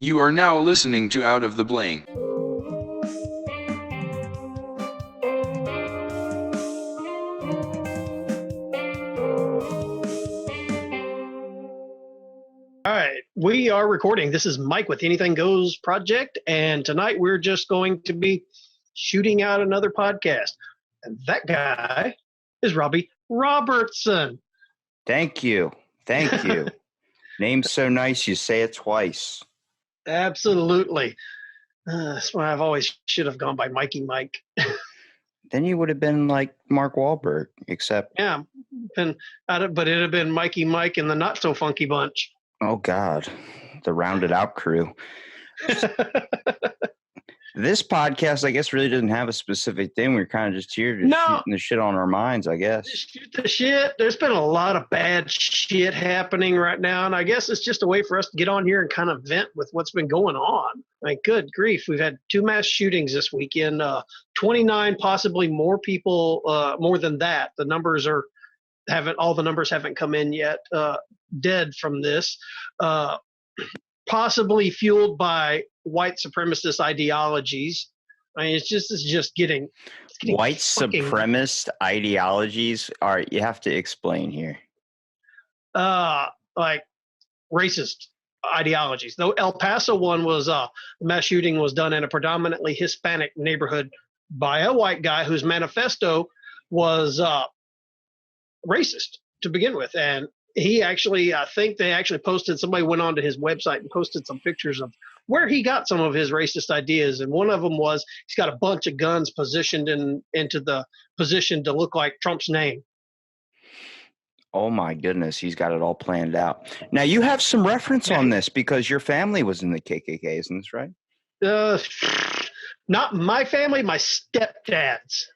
You are now listening to Out of the Blank. All right, we are recording. This is Mike with Anything Goes Project, and tonight we're just going to be shooting out another podcast. And that guy is Robbie Robertson. Thank you. Thank you. Name's so nice, you say it twice. Absolutely. That's why I've always should have gone by Mikey Mike. Then you would have been like Mark Wahlberg, except... Yeah, but it'd have been Mikey Mike and the Not So Funky Bunch. Oh, God. The rounded out crew. This podcast, I guess, really doesn't have a specific thing. We're kind of just here to shooting the shit on our minds, I guess. Shoot the shit. There's been a lot of bad shit happening right now, and I guess it's just a way for us to get on here and kind of vent with what's been going on. Like, good grief. We've had 2 mass shootings this weekend, 29, possibly more people, more than that. The numbers all the numbers haven't come in yet, dead from this. Possibly fueled by white supremacist ideologies. I mean, it's just getting white supremacist ideologies. All right, you have to explain here. Like racist ideologies. Though El Paso one was the mass shooting was done in a predominantly Hispanic neighborhood by a white guy whose manifesto was racist to begin with, and he actually, I think they actually posted, somebody went onto his website and posted some pictures of where he got some of his racist ideas. And one of them was he's got a bunch of guns positioned into the position to look like Trump's name. Oh my goodness, he's got it all planned out. Now you have some reference on this because your family was in the KKK, isn't this right? Not my family, my stepdad's.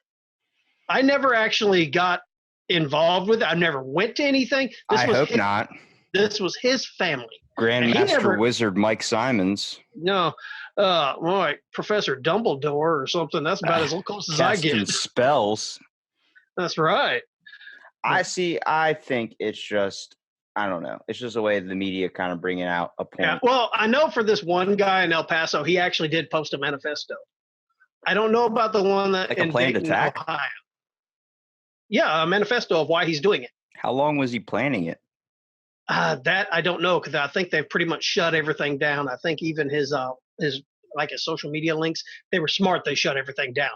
I never actually got involved with it. I never went to anything. I hope not. This was his family. Grandmaster Wizard Mike Symonds. No, like Professor Dumbledore or something. That's about as close as I get. Spells. That's right. I think it's just, I don't know. It's just a way of the media kind of bringing out a point. Yeah, well, I know for this one guy in El Paso, he actually did post a manifesto. I don't know about the one that like in a planned Dayton, attack? Ohio. Yeah, a manifesto of why he's doing it. How long was he planning it? That I don't know, because I think they've pretty much shut everything down. I think even his social media links, they were smart. They shut everything down.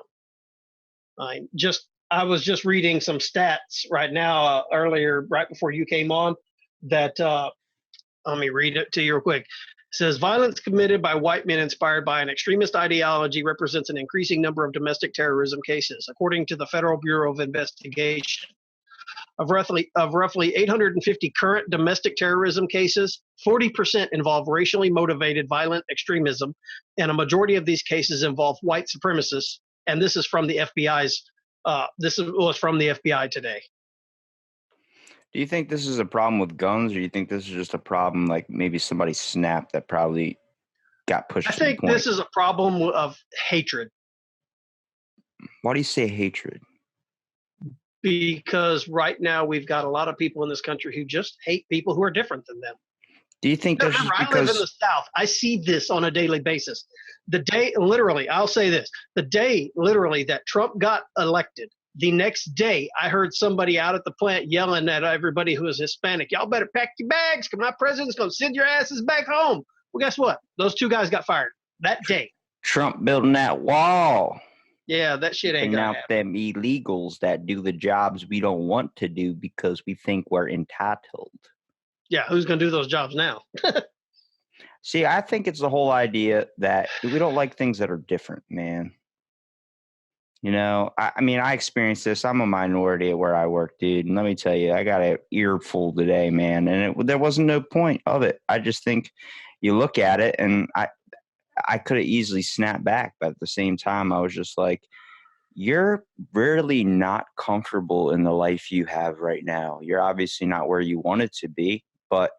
I was just reading some stats right now earlier, right before you came on, that let me read it to you real quick. It says, violence committed by white men inspired by an extremist ideology represents an increasing number of domestic terrorism cases, according to the Federal Bureau of Investigation. Of roughly 850 current domestic terrorism cases, 40% involve racially motivated violent extremism, and a majority of these cases involve white supremacists. And this is from the FBI's. Was from the FBI today. Do you think this is a problem with guns, or do you think this is just a problem like maybe somebody snapped that probably got pushed? I think this is a problem of hatred. Why do you say hatred? Because right now we've got a lot of people in this country who just hate people who are different than them. Do you think that's just because... I live in the South. I see this on a daily basis. I'll say this, the day literally that Trump got elected, the next day I heard somebody out at the plant yelling at everybody who is Hispanic, y'all better pack your bags because my president's going to send your asses back home. Well, guess what? Those 2 guys got fired that day. Trump building that wall. Yeah, that shit ain't gonna happen. Them illegals that do the jobs we don't want to do because we think we're entitled. Yeah, who's going to do those jobs now? See, I think it's the whole idea that we don't like things that are different, man. You know, I mean, I experienced this. I'm a minority at where I work, dude. And let me tell you, I got an earful today, man. And there wasn't no point of it. I just think you look at it and I could have easily snapped back. But at the same time, I was just like, you're really not comfortable in the life you have right now. You're obviously not where you want it to be, but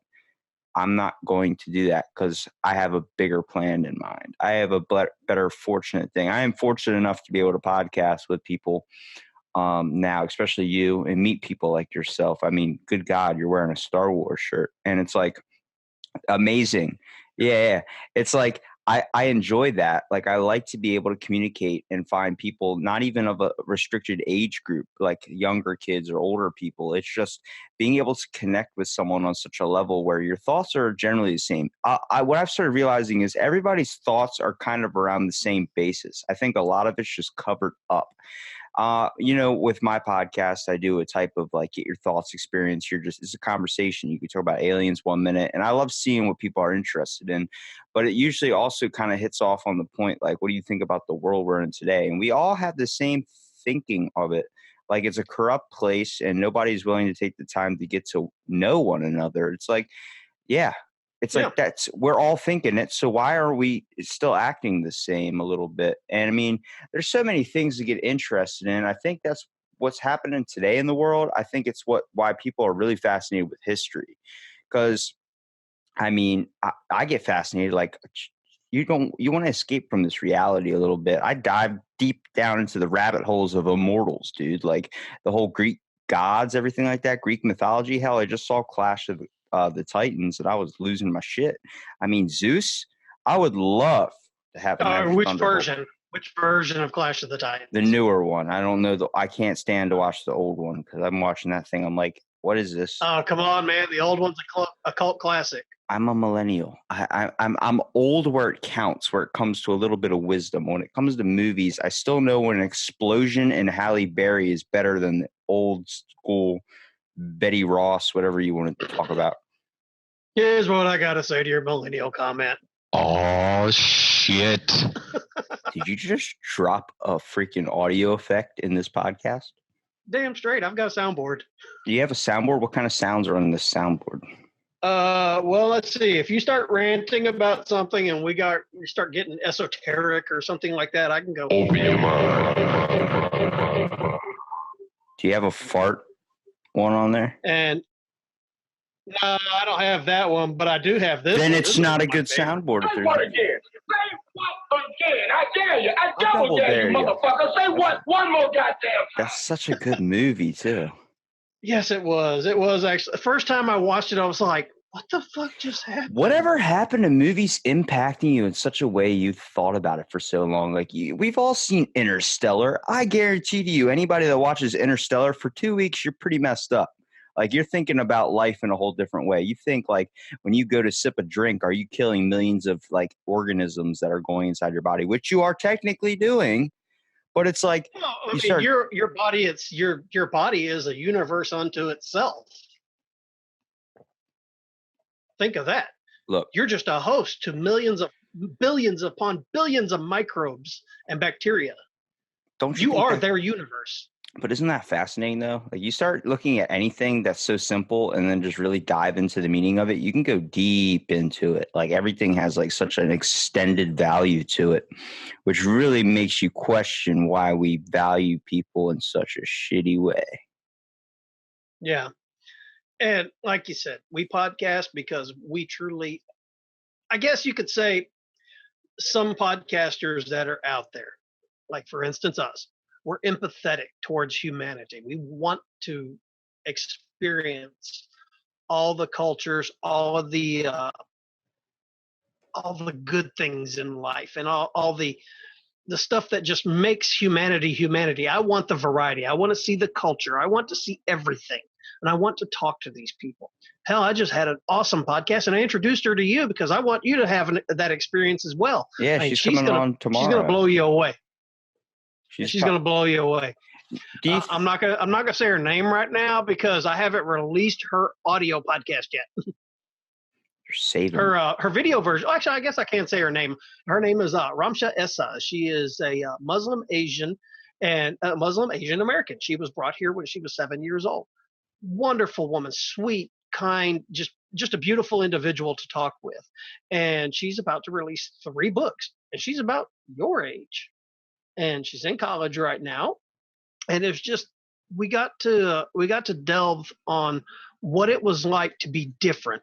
I'm not going to do that because I have a bigger plan in mind. I have a better fortunate thing. I am fortunate enough to be able to podcast with people now, especially you, and meet people like yourself. I mean, good God, you're wearing a Star Wars shirt. And it's like amazing. Yeah. It's like I enjoy that. Like I like to be able to communicate and find people not even of a restricted age group, like younger kids or older people. It's just being able to connect with someone on such a level where your thoughts are generally the same. What I've started realizing is everybody's thoughts are kind of around the same basis. I think a lot of it's just covered up. With my podcast, I do a type of like get your thoughts experience. It's a conversation. You can talk about aliens 1 minute, and I love seeing what people are interested in. But it usually also kind of hits off on the point, like, what do you think about the world we're in today? And we all have the same thinking of it. Like it's a corrupt place, and nobody's willing to take the time to get to know one another. It's like, yeah, it's Yeah. like we're all thinking it. So why are we still acting the same a little bit? And I mean, there's so many things to get interested in. I think that's what's happening today in the world. I think it's why people are really fascinated with history. Because I mean, I get fascinated. Like you want to escape from this reality a little bit. I dive deep down into the rabbit holes of immortals, dude. Like the whole Greek gods, everything like that, Greek mythology. Hell, I just saw Clash of the Titans, and I was losing my shit. I mean, Zeus. I would love to have an extra Which Thunderbolt. version? Which version of Clash of the Titans? The newer one. I don't know. I can't stand to watch the old one because I'm watching that thing. I'm like, what is this? Oh, come on, man! The old one's a cult classic. I'm a millennial. I'm old where it counts, where it comes to a little bit of wisdom. When it comes to movies, I still know when an explosion in Halle Berry is better than the old school Betty Ross, whatever you want to talk about. Here's what I gotta say to your millennial comment. Oh shit! Did you just drop a freaking audio effect in this podcast? Damn straight, I've got a soundboard. Do you have a soundboard? What kind of sounds are on this soundboard? Well, let's see. If you start ranting about something and we start getting esoteric or something like that, I can go. Do you have a fart one on there? And no, I don't have that one, but I do have this. Then one. it's This not a one's my good favorite. soundboard. Say what again? Say what again? I dare you. I double dare you, motherfucker. Say what one more goddamn time. That's such a good movie too. Yes, it was. It was actually the first time I watched it. I was like, "What the fuck just happened?" Whatever happened to movies impacting you in such a way you thought about it for so long? Like we've all seen Interstellar. I guarantee to you, anybody that watches Interstellar for 2 weeks, you're pretty messed up. Like you're thinking about life in a whole different way. You think like when you go to sip a drink, are you killing millions of like organisms that are going inside your body, which you are technically doing. But it's like your body. It's your body is a universe unto itself. Think of that. Look, you're just a host to billions upon billions of microbes and bacteria. Don't you are their universe? But isn't that fascinating though? Like you start looking at anything that's so simple and then just really dive into the meaning of it, you can go deep into it. Like everything has like such an extended value to it, which really makes you question why we value people in such a shitty way. Yeah. And like you said, we podcast because we truly, I guess you could say some podcasters that are out there, like for instance us, we're empathetic towards humanity. We want to experience all the cultures, all the good things in life, and all the stuff that just makes humanity. I want the variety. I want to see the culture. I want to see everything, and I want to talk to these people. Hell, I just had an awesome podcast, and I introduced her to you because I want you to have that experience as well. Yeah, she's coming on tomorrow. She's gonna blow you away. She's gonna blow you away. I'm not gonna say her name right now because I haven't released her audio podcast yet. You're saving her video version. Actually, I guess I can't say her name. Her name is Ramsha Essa. She is a Muslim Asian and Muslim Asian American. She was brought here when she was 7 years old. Wonderful woman, sweet, kind, just a beautiful individual to talk with. And she's about to release 3 books, and she's about your age. And she's in college right now, and it's just we got to delve on what it was like to be different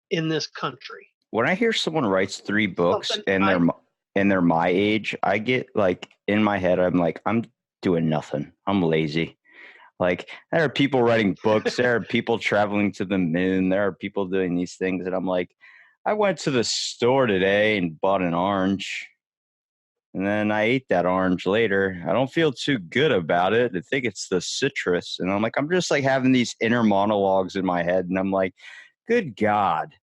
in this country. When I hear someone writes 3 books and they're my age, I get like in my head, I'm like, I'm doing nothing. I'm lazy. Like there are people writing books, there are people traveling to the moon, there are people doing these things, and I'm like, I went to the store today and bought an orange. And then I ate that orange later. I don't feel too good about it. I think it's the citrus. And I'm just like having these inner monologues in my head. And I'm like, good God,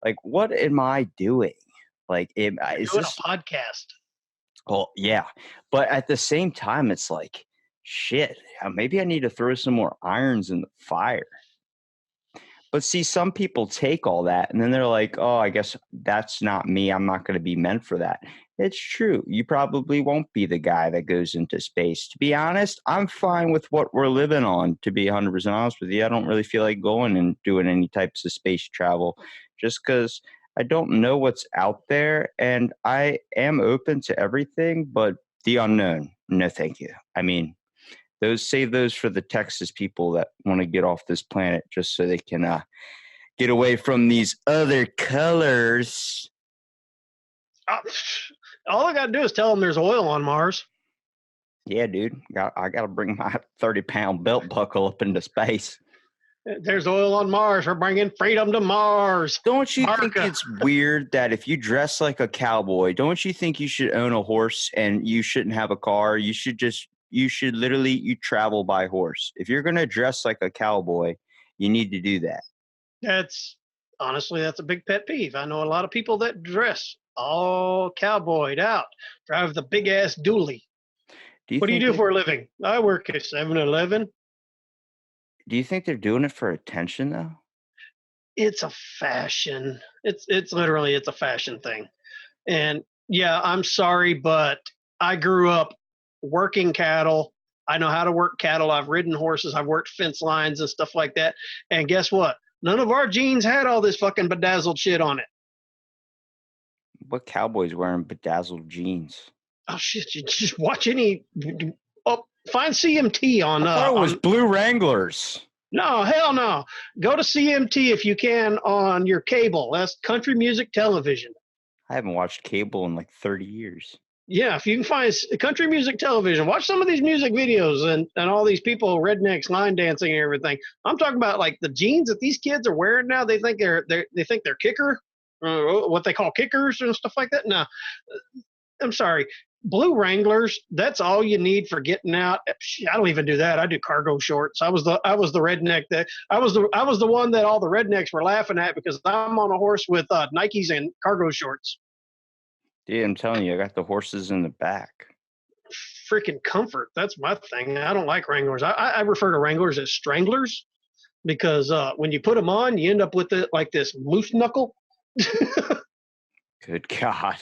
like, what am I doing? Like, is Doing this a podcast? Well, yeah. But at the same time, it's like, shit, maybe I need to throw some more irons in the fire. But see, some people take all that and then they're like, oh, I guess that's not me. I'm not going to be meant for that. It's true. You probably won't be the guy that goes into space. To be honest, I'm fine with what we're living on, to be 100% honest with you. I don't really feel like going and doing any types of space travel just because I don't know what's out there. And I am open to everything, but the unknown, no, thank you. I mean, save those for the Texas people that want to get off this planet just so they can get away from these other colors. All I got to do is tell them there's oil on Mars. Yeah, dude. I got to bring my 30-pound belt buckle up into space. There's oil on Mars. We're bringing freedom to Mars. Don't you think it's weird that if you dress like a cowboy, don't you think you should own a horse and you shouldn't have a car? You should literally travel by horse. If you're going to dress like a cowboy, you need to do that. That's a big pet peeve. I know a lot of people that dress all cowboyed out, drive the big ass dually. What do you do for a living? I work at 7-Eleven. Do you think they're doing it for attention though? It's a fashion. It's literally a fashion thing. And yeah, I'm sorry, but I grew up working cattle. I know how to work cattle. I've ridden horses. I've worked fence lines and stuff like that. And guess what? None of our jeans had all this fucking bedazzled shit on it. What cowboys wearing bedazzled jeans? Oh shit! You just watch any. Oh, find CMT on. I thought it was Blue Wranglers. No, hell no. Go to CMT if you can on your cable. That's country music television. I haven't watched cable in like 30 years. Yeah, if you can find country music television, watch some of these music videos and all these people, rednecks, line dancing and everything. I'm talking about like the jeans that these kids are wearing now. They think they're kicker, what they call kickers and stuff like that. No, I'm sorry. Blue Wranglers, that's all you need for getting out. I don't even do that. I do cargo shorts. I was the redneck that I was the one that all the rednecks were laughing at because I'm on a horse with Nikes and cargo shorts. Dude, I'm telling you, I got the horses in the back. Freaking comfort. That's my thing. I don't like Wranglers. I refer to Wranglers as stranglers because when you put them on, you end up with it like this moose knuckle. Good God.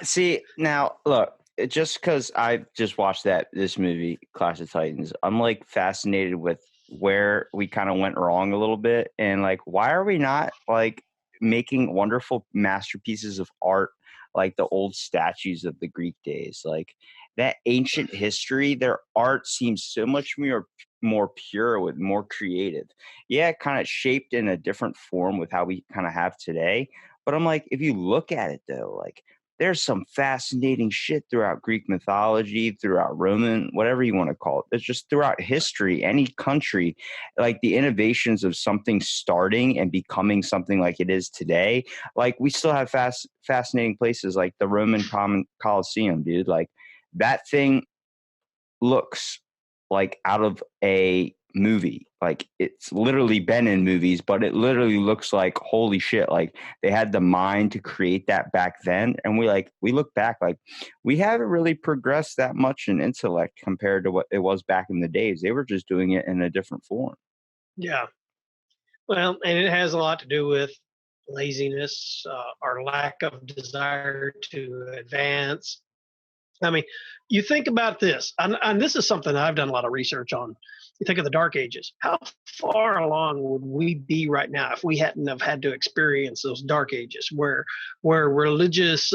See, now, look, just because I just watched this movie, Clash of Titans, I'm like fascinated with where we kind of went wrong a little bit. And like, why are we not like making wonderful masterpieces of art like the old statues of the Greek days? Like that ancient history, their art seems so much more pure, with more creative. Yeah, it kind of shaped in a different form with how we kind of have today. But I'm like, if you look at it though, like there's some fascinating shit throughout Greek mythology, throughout Roman, whatever you want to call it. It's just throughout history, any country, like the innovations of something starting and becoming something like it is today. Like we still have fascinating places like the Roman Colosseum, dude. Like that thing looks like out of a movie. Like it's literally been in movies, but it literally looks like holy shit. Like they had the mind to create that back then. And we look back, like we haven't really progressed that much in intellect compared to what it was back in the days. They were just doing it in a different form. Yeah. Well, and it has a lot to do with laziness, our lack of desire to advance. I mean, you think about this, and this is something that I've done a lot of research on. You think of the Dark Ages. How far along would we be right now if we hadn't have had to experience those Dark Ages, where religious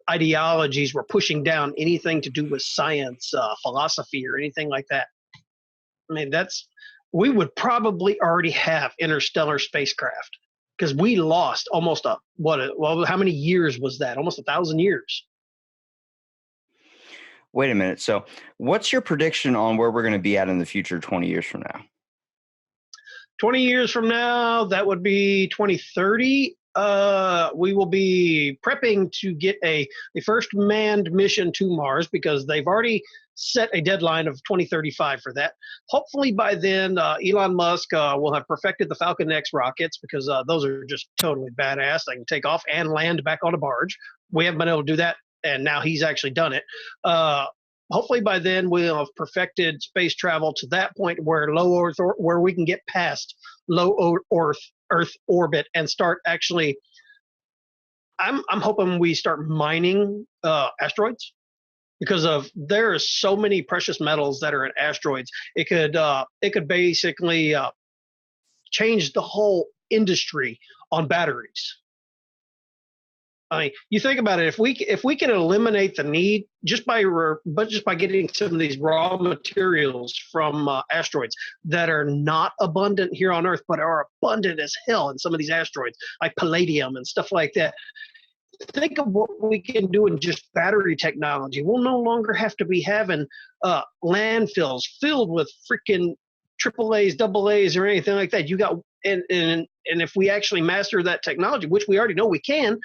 ideologies were pushing down anything to do with science, philosophy, or anything like that? I mean, we would probably already have interstellar spacecraft because we lost almost how many years was that? Almost 1,000 years. Wait a minute. So what's your prediction on where we're going to be at in the future 20 years from now? 20 years from now, that would be 2030. we will be prepping to get the first manned mission to Mars because they've already set a deadline of 2035 for that. Hopefully by then, Elon Musk will have perfected the Falcon X rockets because those are just totally badass. They can take off and land back on a barge. We haven't been able to do that, and now he's actually done it. Hopefully by then we'll have perfected space travel to that point where where we can get past low Earth orbit and start actually. I'm hoping we start mining asteroids because there are so many precious metals that are in asteroids. It could basically change the whole industry on batteries. I mean, you think about it. If we can eliminate the need just by getting some of these raw materials from asteroids that are not abundant here on Earth, but are abundant as hell in some of these asteroids, like palladium and stuff like that. Think of what we can do in just battery technology. We'll no longer have to be having landfills filled with freaking AAAs, AA's, or anything like that. You got and if we actually master that technology, which we already know we can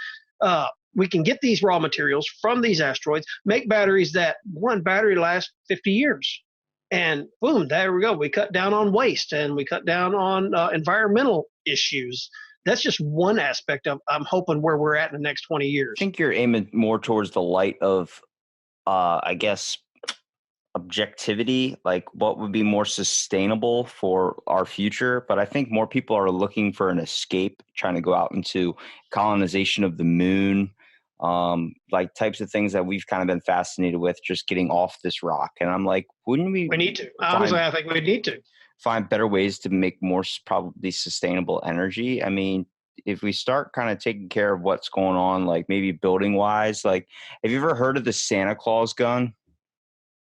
get these raw materials from these asteroids, make batteries that one battery lasts 50 years. And boom, there we go. We cut down on waste and we cut down on environmental issues. That's just one aspect of, I'm hoping, where we're at in the next 20 years. I think you're aiming more towards the light of, I guess, objectivity, like what would be more sustainable for our future. But I think more people are looking for an escape, trying to go out into colonization of the moon, like types of things that we've kind of been fascinated with, just getting off this rock. And I'm like, wouldn't we? We need to. Honestly, I think we need to find better ways to make more probably sustainable energy. I mean, if we start kind of taking care of what's going on, like maybe building wise, like, have you ever heard of the Santa Claus gun?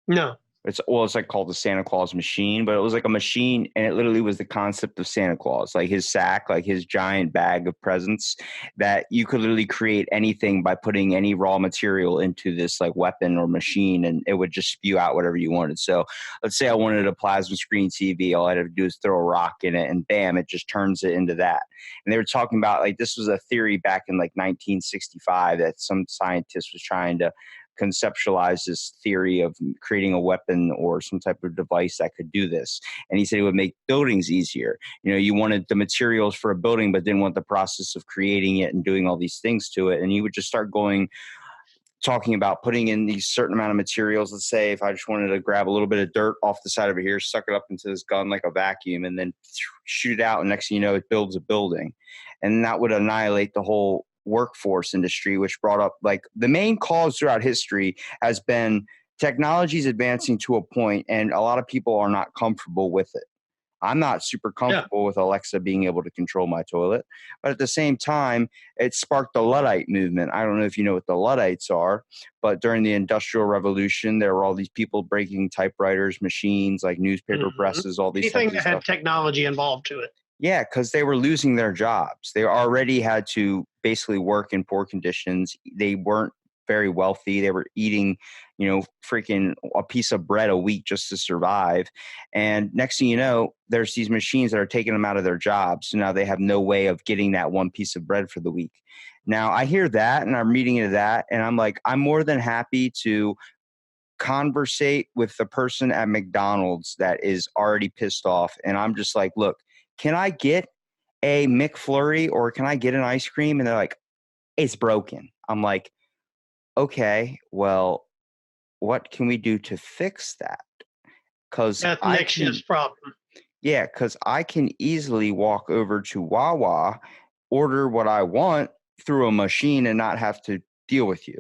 No. It's like called the Santa Claus machine, but it was like a machine, and it literally was the concept of Santa Claus, like his sack, like his giant bag of presents, that you could literally create anything by putting any raw material into this like weapon or machine, and it would just spew out whatever you wanted. So let's say I wanted a plasma screen TV, all I had to do is throw a rock in it, and bam, it just turns it into that. And they were talking about, like, this was a theory back in like 1965 that some scientist was trying to conceptualize this theory of creating a weapon or some type of device that could do this. And he said it would make buildings easier. You know, you wanted the materials for a building, but didn't want the process of creating it and doing all these things to it. And you would just start talking about putting in these certain amount of materials. Let's say if I just wanted to grab a little bit of dirt off the side over here, suck it up into this gun like a vacuum, and then shoot it out. And next thing you know, it builds a building. And that would annihilate the whole workforce industry, which brought up, like, the main cause throughout history has been technology is advancing to a point, and a lot of people are not comfortable with it. I'm not super comfortable with Alexa being able to control my toilet, but at the same time, it sparked the Luddite movement. I don't know if you know what the Luddites are, but during the Industrial Revolution, there were all these people breaking typewriters, machines, like newspaper presses, all these anything things. That had technology involved to it. Yeah, because they were losing their jobs. They already had to basically work in poor conditions. They weren't very wealthy. They were eating, freaking a piece of bread a week just to survive. And next thing you know, there's these machines that are taking them out of their jobs. So now they have no way of getting that one piece of bread for the week. Now I hear that and I'm reading into that, and I'm like, I'm more than happy to conversate with the person at McDonald's that is already pissed off. And I'm just like, look, can I get a McFlurry or can I get an ice cream? And they're like, it's broken. I'm like, okay, well, what can we do to fix that? Because that's next year's problem. Yeah, because I can easily walk over to Wawa, order what I want through a machine and not have to deal with you.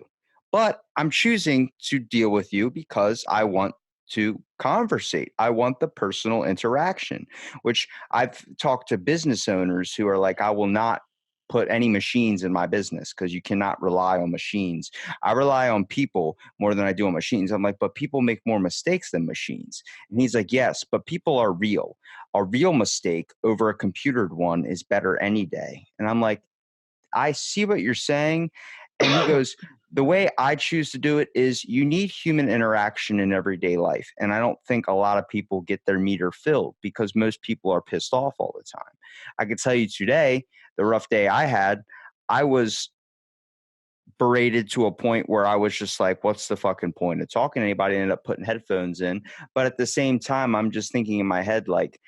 But I'm choosing to deal with you because I want to conversate. I want the personal interaction, which I've talked to business owners who are like, I will not put any machines in my business because you cannot rely on machines. I rely on people more than I do on machines. I'm like, but people make more mistakes than machines. And he's like, yes, but people are real. A real mistake over a computered one is better any day. And I'm like, I see what you're saying. And he goes, the way I choose to do it is you need human interaction in everyday life. And I don't think a lot of people get their meter filled because most people are pissed off all the time. I can tell you today, the rough day I had, I was berated to a point where I was just like, what's the fucking point of talking to anybody? I ended up putting headphones in. But at the same time, I'm just thinking in my head, like,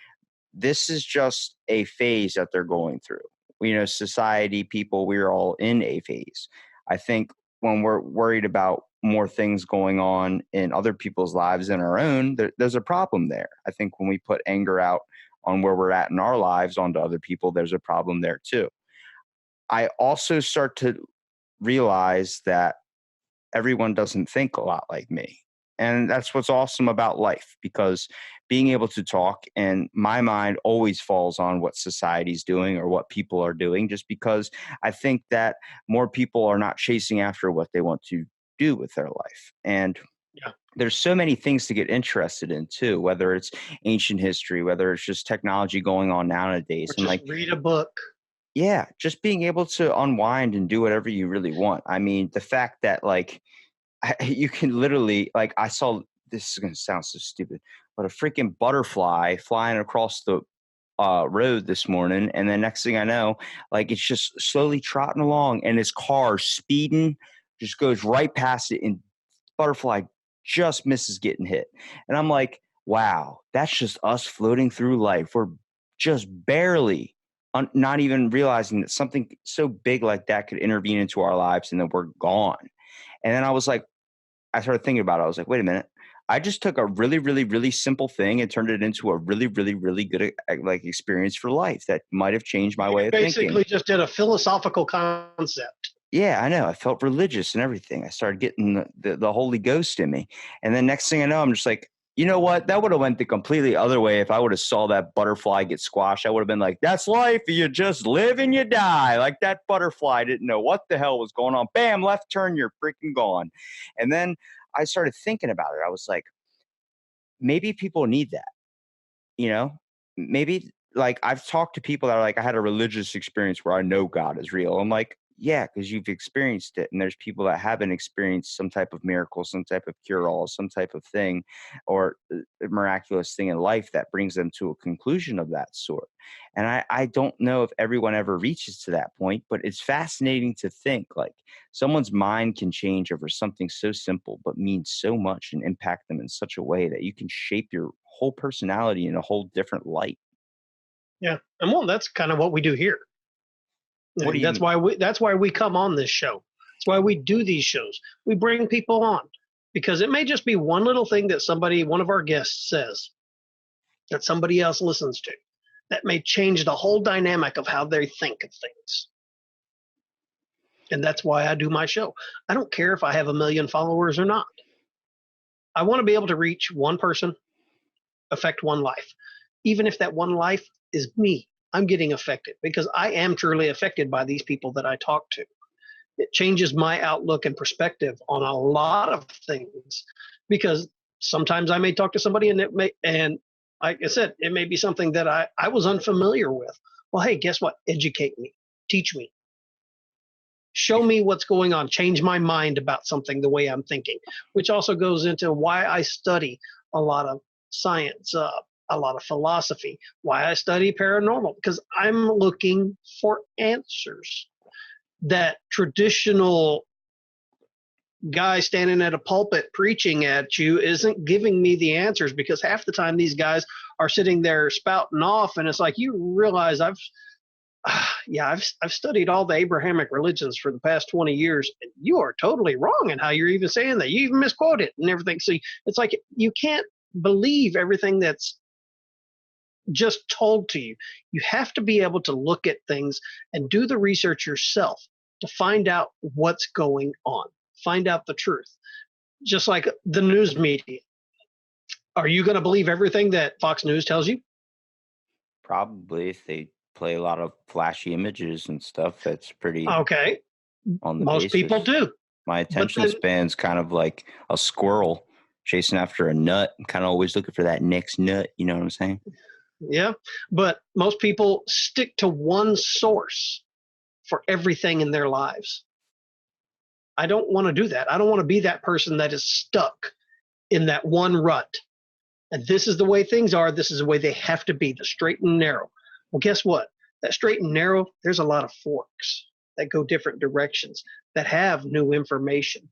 this is just a phase that they're going through. You know, society, people, we're all in a phase. I think when we're worried about more things going on in other people's lives than our own, there's a problem there. I think when we put anger out on where we're at in our lives onto other people, there's a problem there too. I also start to realize that everyone doesn't think a lot like me. And that's what's awesome about life, because being able to talk, and my mind always falls on what society's doing or what people are doing, just because I think that more people are not chasing after what they want to do with their life. And Yeah. there's so many things to get interested in too, whether it's ancient history, whether it's just technology going on nowadays. Or And just like, read a book. yeah, just being able to unwind and do whatever you really want. I mean, the fact that like you can literally, like, I saw, this is going to sound so stupid, but a freaking butterfly flying across the road this morning. And then next thing I know, like, it's just slowly trotting along and his car speeding just goes right past it. And butterfly just misses getting hit. And I'm like, wow, that's just us floating through life. We're just barely not even realizing that something so big like that could intervene into our lives and then we're gone. And then I started thinking about it. I was like, wait a minute. I just took a really, really, really simple thing and turned it into a really, really, really good like experience for life that might have changed my way of Basically thinking. just did a philosophical concept. Yeah, I know. I felt religious and everything. I started getting the Holy Ghost in me. And then next thing I know, I'm just like, you know what? That would have went the completely other way if I would have saw that butterfly get squashed. I would have been like, that's life. You just live and you die. Like that butterfly didn't know what the hell was going on. Bam, left turn, you're freaking gone. And then I started thinking about it. I was like, maybe people need that, you know? Maybe, like, I've talked to people that are like, I had a religious experience where I know God is real. I'm like, yeah, because you've experienced it. And there's people that haven't experienced some type of miracle, some type of cure-all, some type of thing, or a miraculous thing in life that brings them to a conclusion of that sort. And I don't know if everyone ever reaches to that point, but it's fascinating to think like someone's mind can change over something so simple, but means so much and impact them in such a way that you can shape your whole personality in a whole different light. Yeah. And well, that's kind of what we do here. What do you That's mean? why we come on this show. That's why we do these shows. We bring people on because it may just be one little thing that one of our guests says that somebody else listens to that may change the whole dynamic of how they think of things. And that's why I do my show. I don't care if I have 1 million followers or not. I want to be able to reach one person, affect one life. Even if that one life is me, I'm getting affected because I am truly affected by these people that I talk to. It changes my outlook and perspective on a lot of things because sometimes I may talk to somebody and like I said, it may be something that I was unfamiliar with. Well, hey, guess what? Educate me, teach me, show me what's going on, change my mind about something the way I'm thinking, which also goes into why I study a lot of science, a lot of philosophy, why I study paranormal, because I'm looking for answers that traditional guy standing at a pulpit preaching at you isn't giving me the answers, because half the time these guys are sitting there spouting off and it's like, you realize I've studied all the Abrahamic religions for the past 20 years. And you are totally wrong in how you're even saying that. You even misquote it and everything. So it's like you can't believe everything that's just told to you. You have to be able to look at things and do the research yourself to find out what's going on, find out the truth. Just like the news media. Are you going to believe everything that Fox News tells you? Probably, if they play a lot of flashy images and stuff, that's pretty Okay. on the Most people basis. do. My attention span's kind of like a squirrel chasing after a nut. I'm kind of always looking for that next nut. You know what I'm saying? Yeah. But most people stick to one source for everything in their lives. I don't want to do that. I don't want to be that person that is stuck in that one rut. And this is the way things are. This is the way they have to be, the straight and narrow. Well, guess what? That straight and narrow, there's a lot of forks. that go different directions, that have new information.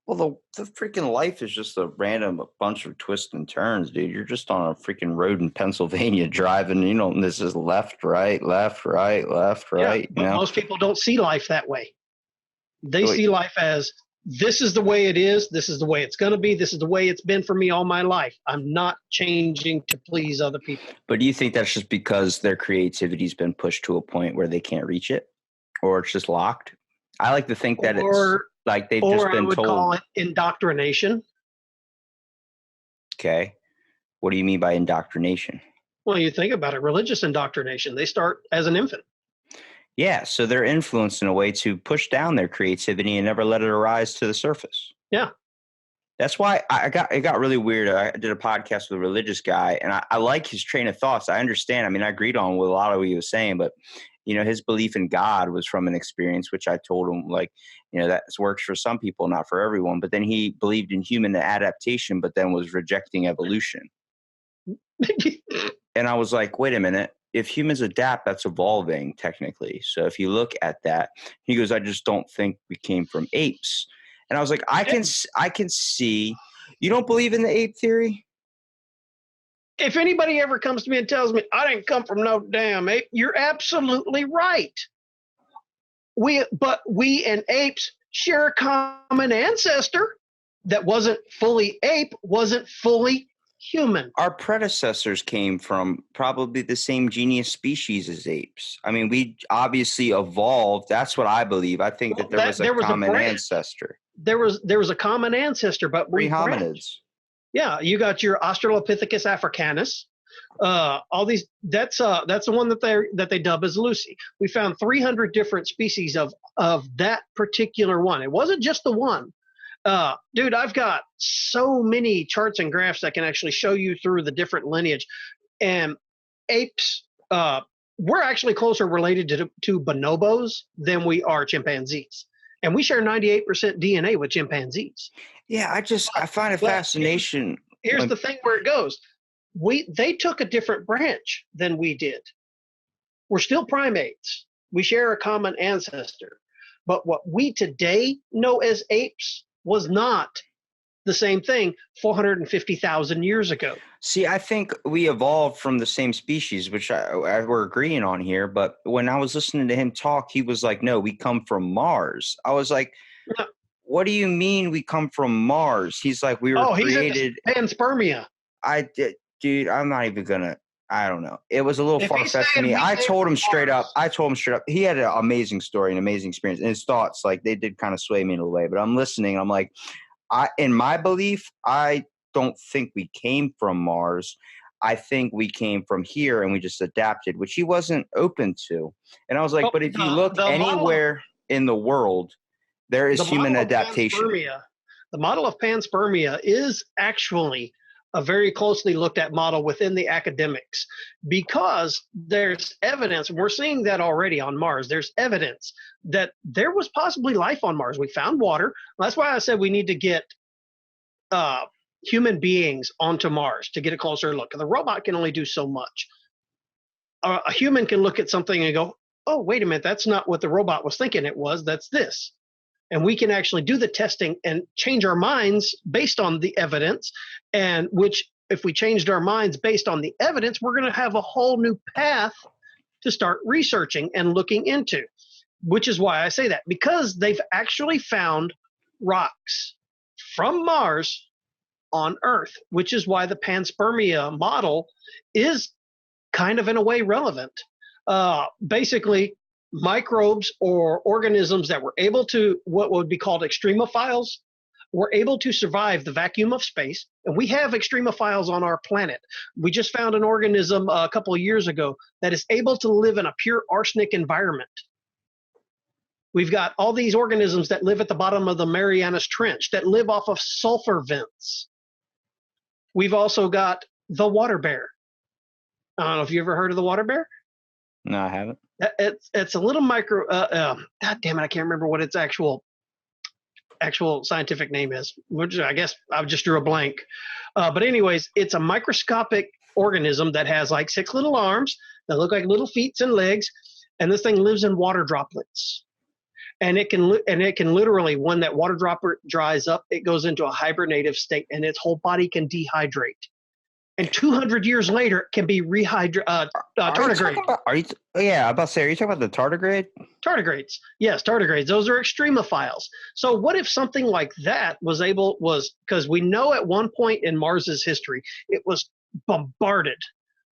Well, the freaking life is just a random bunch of twists and turns, dude. You're just on a freaking road in Pennsylvania driving, this is left, right, left, right, left, right. Yeah, but most people don't see life that way. They see life as, this is the way it is. This is the way it's going to be. This is the way it's been for me all my life. I'm not changing to please other people. But do you think that's just because their creativity's been pushed to a point where they can't reach it, or it's just locked? I like to think that it's like they've just been told. Or I would call it indoctrination. Okay. What do you mean by indoctrination? Well, you think about it, religious indoctrination. They start as an infant. Yeah, so they're influenced in a way to push down their creativity and never let it arise to the surface. Yeah. That's why it got really weird. I did a podcast with a religious guy, and I like his train of thoughts. I understand. I mean, I agreed on with a lot of what he was saying, but his belief in God was from an experience, which I told him, that works for some people, not for everyone. But then he believed in human adaptation, but then was rejecting evolution. And I was like, wait a minute. If humans adapt, that's evolving technically. So if you look at that, he goes, I just don't think we came from apes. And I was like, I can see. You don't believe in the ape theory? If anybody ever comes to me and tells me I didn't come from no damn ape, you're absolutely right. We and apes share a common ancestor that wasn't fully ape, wasn't fully human. Our predecessors came from probably the same genus species as apes. I mean, we obviously evolved. That's what I believe. I think that there was a common ancestor. There was a common ancestor, but three hominids. Yeah, you got your Australopithecus africanus. All these. That's the one that they dub as Lucy. We found 300 different species of that particular one. It wasn't just the one. Dude, I've got so many charts and graphs that can actually show you through the different lineage. And apes, we're actually closer related to bonobos than we are chimpanzees. And we share 98% DNA with chimpanzees. Yeah, I find it fascination. Here's the thing where it goes. They took a different branch than we did. We're still primates. We share a common ancestor. But what we today know as apes was not the same thing 450,000 years ago. See, I think we evolved from the same species, which we're agreeing on here. But when I was listening to him talk, he was like, no, we come from Mars. I was like, no. What do you mean we come from Mars? He's like, we were created. Panspermia. Dude, I'm not even going to. I don't know. It was a little far-fetched to me. I told him straight up. He had an amazing story, an amazing experience. And his thoughts, they did kind of sway me in a way. But I'm listening. I'm like, in my belief, I don't think we came from Mars. I think we came from here and we just adapted, which he wasn't open to. And I was like, but if you look anywhere in the world, there is human adaptation. The model of panspermia is actually a very closely looked at model within the academics, because there's evidence, and we're seeing that already on Mars. There's evidence that there was possibly life on Mars. We found water. That's why I said we need to get human beings onto Mars to get a closer look. The robot can only do so much. A human can look at something and go, oh, wait a minute, that's not what the robot was thinking it was. That's this. And we can actually do the testing and change our minds based on the evidence. And which, if we changed our minds based on the evidence, we're going to have a whole new path to start researching and looking into, which is why I say that, because they've actually found rocks from Mars on Earth, which is why the panspermia model is kind of in a way relevant. Basically, microbes or organisms that were able to, what would be called extremophiles, were able to survive the vacuum of space. And we have extremophiles on our planet. We just found an organism a couple of years ago that is able to live in a pure arsenic environment. We've got all these organisms that live at the bottom of the Marianas Trench that live off of sulfur vents. We've also got the water bear. I don't know if you ever heard of the water bear. No, I haven't. It's a little micro. God damn it, I can't remember what its actual scientific name is. Which I guess I just drew a blank. But anyways, it's a microscopic organism that has like 6 little arms that look like little feet and legs, and this thing lives in water droplets. and it can literally, when that water dropper dries up, it goes into a hibernative state, and its whole body can dehydrate. And 200 years later, it can be tardigrade. Yeah, I'm about to say, are you talking about the tardigrade? Tardigrades. Yes, tardigrades. Those are extremophiles. So what if something like that was because we know at one point in Mars's history, it was bombarded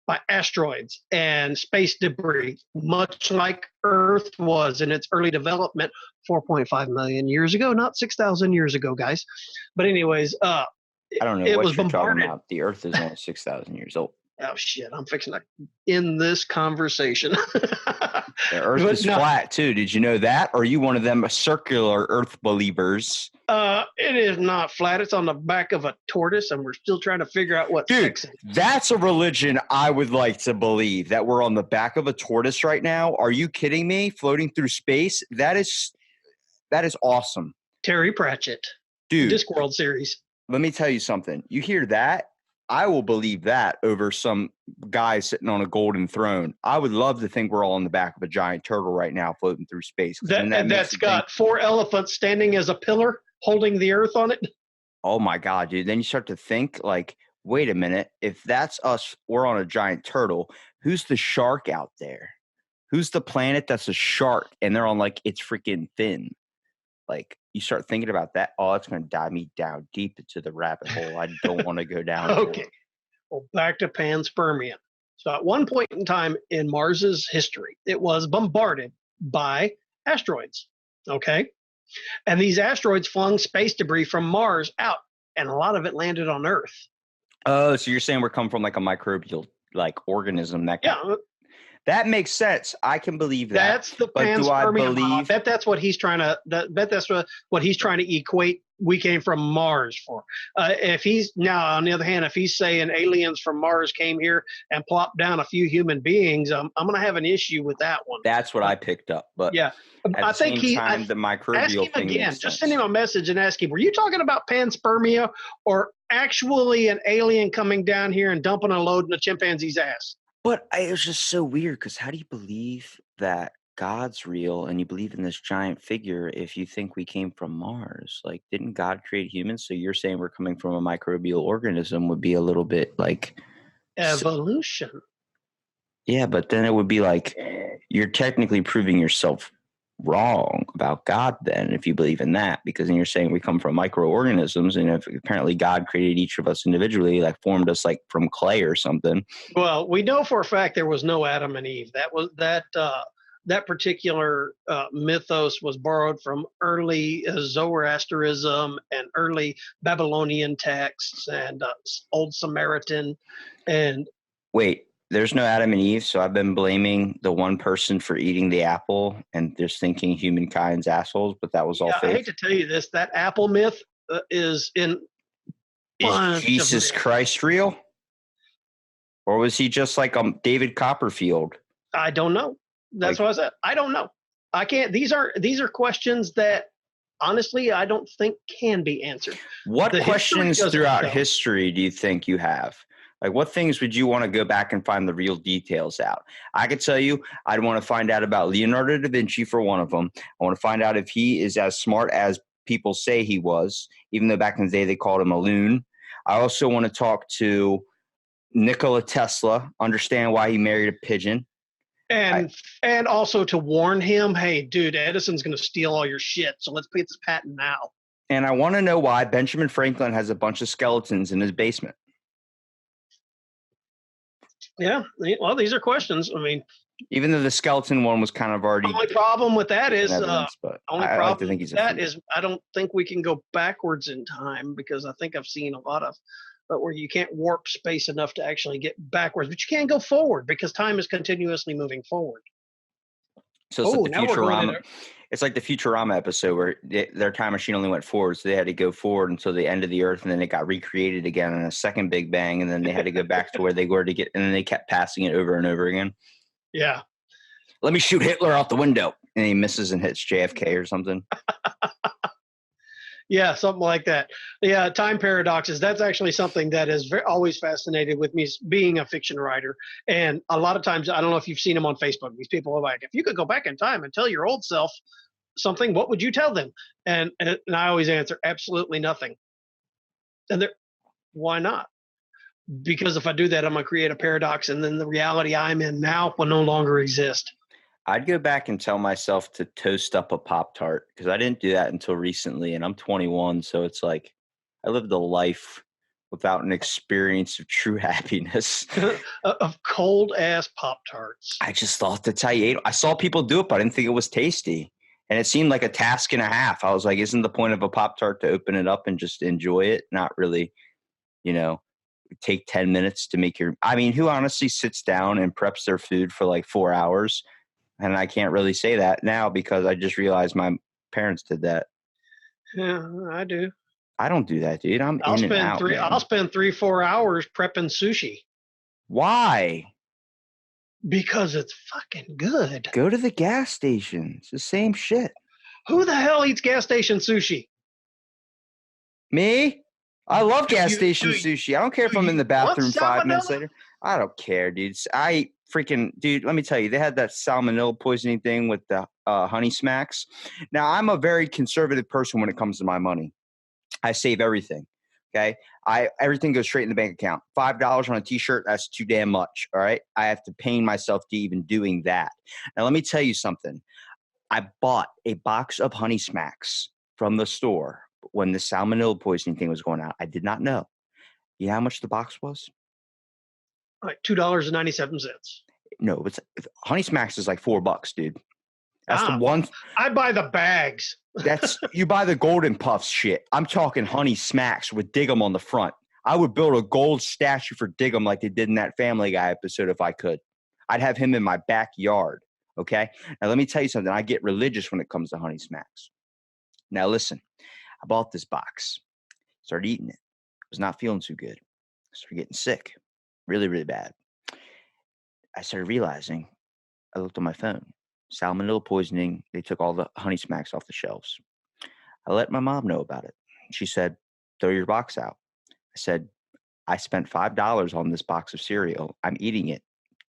by asteroids and space debris, much like Earth was in its early development 4.5 million years ago, not 6,000 years ago, guys. But anyways, I don't know it what was you're bombarded. talking about. The Earth is only 6,000 years old. Oh shit! I'm fixing to end this conversation. The Earth is flat too. Did you know that? Or are you one of them circular Earth believers? It is not flat. It's on the back of a tortoise, and we're still trying to figure out what's fixing. That's a religion I would like to believe, that we're on the back of a tortoise right now. Are you kidding me? Floating through space? That is awesome. Terry Pratchett, dude. Discworld series. Let me tell you something. You hear that? I will believe that over some guy sitting on a golden throne. I would love to think we're all on the back of a giant turtle right now floating through space. That's got 4 elephants standing as a pillar holding the earth on it. Oh, my God, dude. Then you start to think, like, wait a minute. If that's us, we're on a giant turtle. Who's the shark out there? Who's the planet that's a shark? And they're on, like, its freaking fin. Like, you start thinking about that. Oh, it's going to dive me down deep into the rabbit hole. I don't want to go down. Okay. Well, back to panspermia. So at one point in time in Mars's history, it was bombarded by asteroids. Okay. And these asteroids flung space debris from Mars out, and a lot of it landed on Earth. Oh, so you're saying we're coming from like a microbial organism that makes sense. I can believe that. That's the panspermia model. I bet that's what he's trying to. What he's trying to equate. We came from Mars for. If he's now, on the other hand, if he's saying aliens from Mars came here and plopped down a few human beings, I'm going to have an issue with that one. That's what I picked up. But yeah, I think the microbial thing. Again, just send him a message and ask him: were you talking about panspermia or actually an alien coming down here and dumping a load in a chimpanzee's ass? But it was just so weird, because how do you believe that God's real and you believe in this giant figure if you think we came from Mars? Like, didn't God create humans? So you're saying we're coming from a microbial organism would be a little bit like evolution. Yeah, but then it would be like you're technically proving yourself wrong about God then, if you believe in that, because then you're saying we come from microorganisms, and if apparently God created each of us individually, like formed us like from clay or something. Well, we know for a fact there was no Adam and Eve. That particular mythos was borrowed from early Zoroastrianism and early Babylonian texts and Old Samaritan. And wait, there's no Adam and Eve, so I've been blaming the one person for eating the apple and just thinking humankind's assholes, but that was all fake. I hate to tell you this, that apple myth is in... Is Jesus Christ real? Or was he just like David Copperfield? I don't know. That's what I said. I don't know. I can't. These are questions that, honestly, I don't think can be answered. What questions throughout history do you think you have? Like, what things would you want to go back and find the real details out? I could tell you, I'd want to find out about Leonardo da Vinci for one of them. I want to find out if he is as smart as people say he was, even though back in the day they called him a loon. I also want to talk to Nikola Tesla, understand why he married a pigeon. And also to warn him, hey, dude, Edison's going to steal all your shit, so let's pay this patent now. And I want to know why Benjamin Franklin has a bunch of skeletons in his basement. Yeah, well, these are questions. I mean, even though the skeleton one was kind of already. The only problem with that is, I don't think we can go backwards in time, because I think I've seen a lot of, but where you can't warp space enough to actually get backwards, but you can't go forward because time is continuously moving forward. So it's like the Futurama. It's like the Futurama episode where their time machine only went forward, so they had to go forward until the end of the Earth, and then it got recreated again in a second Big Bang, and then they had to go back to where they were to get, and then they kept passing it over and over again. Yeah. Let me shoot Hitler out the window, and he misses and hits JFK or something. Yeah, something like that. Yeah, time paradoxes. That's actually something that has always fascinated with me, being a fiction writer. And a lot of times, I don't know if you've seen them on Facebook. These people are like, if you could go back in time and tell your old self something, what would you tell them? And I always answer absolutely nothing. And they're, why not? Because if I do that, I'm going to create a paradox, and then the reality I'm in now will no longer exist. I'd go back and tell myself to toast up a Pop-Tart because I didn't do that until recently, and I'm 21, so it's like I lived a life without an experience of true happiness. Of cold-ass Pop-Tarts. I just thought that's how you ate. I saw people do it, but I didn't think it was tasty. And it seemed like a task and a half. I was like, isn't the point of a Pop-Tart to open it up and just enjoy it? Not really, take 10 minutes to make your – I mean, who honestly sits down and preps their food for like 4 hours? And I can't really say that now because I just realized my parents did that. Yeah, I do. I don't do that, dude. I'll spend 3-4 hours prepping sushi. Why? Because it's fucking good. Go to the gas station. It's the same shit. Who the hell eats gas station sushi? Me? I love gas station sushi. I don't care if I'm in the bathroom 5 minutes later. I don't care, dude. Dude, let me tell you, they had that salmonella poisoning thing with the honey smacks. Now, I'm a very conservative person when it comes to my money. I save everything. Okay. Everything goes straight in the bank account. $5 on a t-shirt, that's too damn much. All right. I have to pain myself to even doing that. Now, let me tell you something. I bought a box of honey smacks from the store when the salmonella poisoning thing was going out. I did not know. You know how much the box was? Like $2.97. No, honey smacks is like $4, dude. That's the one. I buy the bags. You buy the golden puffs shit. I'm talking honey smacks with Diggum on the front. I would build a gold statue for Diggum like they did in that Family Guy episode if I could. I'd have him in my backyard. Okay. Now let me tell you something. I get religious when it comes to honey smacks. Now listen, I bought this box, started eating it. I was not feeling too good. I started getting sick, really, really bad. I started realizing, I looked on my phone. Salmonella poisoning. They took all the honey smacks off the shelves. I let my mom know about it. She said, throw your box out. I said, I spent $5 on this box of cereal. I'm eating it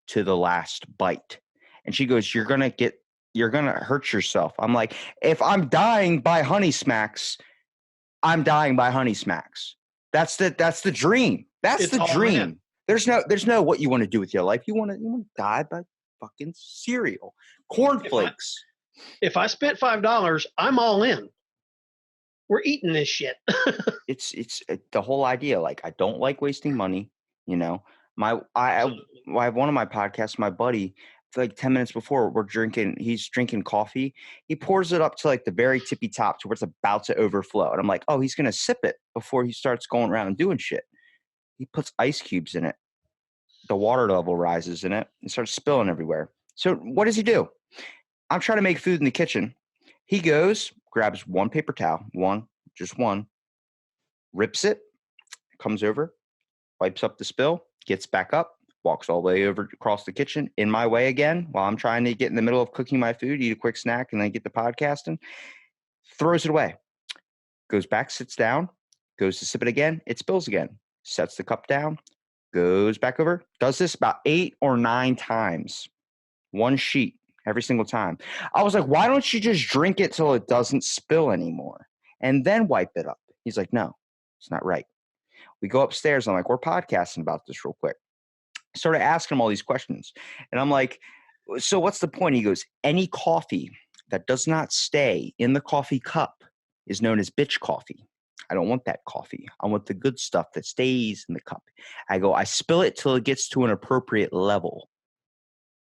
to the last bite. And she goes, you're going to hurt yourself. I'm like, if I'm dying by honey smacks, I'm dying by honey smacks. That's the dream. That's the dream. There's no what you want to do with your life. You want to die by fucking cereal, cornflakes. If I spent $5, I'm all in. We're eating this shit. It's the whole idea. Like, I don't like wasting money. I have one of my podcasts, my buddy, like 10 minutes before he's drinking coffee. He pours it up to like the very tippy top to where it's about to overflow. And I'm like, oh, he's going to sip it before he starts going around and doing shit. He puts ice cubes in it. The water level rises in it and starts spilling everywhere. So what does he do? I'm trying to make food in the kitchen. He goes, grabs one paper towel, just one, rips it, comes over, wipes up the spill, gets back up, walks all the way over across the kitchen in my way again while I'm trying to get in the middle of cooking my food, eat a quick snack, and then get the podcasting, throws it away, goes back, sits down, goes to sip it again, it spills again, sets the cup down, goes back over, does this about 8 or 9 times, one sheet every single time. I was like, why don't you just drink it till it doesn't spill anymore and then wipe it up? He's like, no, it's not right. We go upstairs. I'm like, we're podcasting about this real quick. I started asking him all these questions. And I'm like, so what's the point? He goes, any coffee that does not stay in the coffee cup is known as bitch coffee. I don't want that coffee. I want the good stuff that stays in the cup. I go, I spill it till it gets to an appropriate level.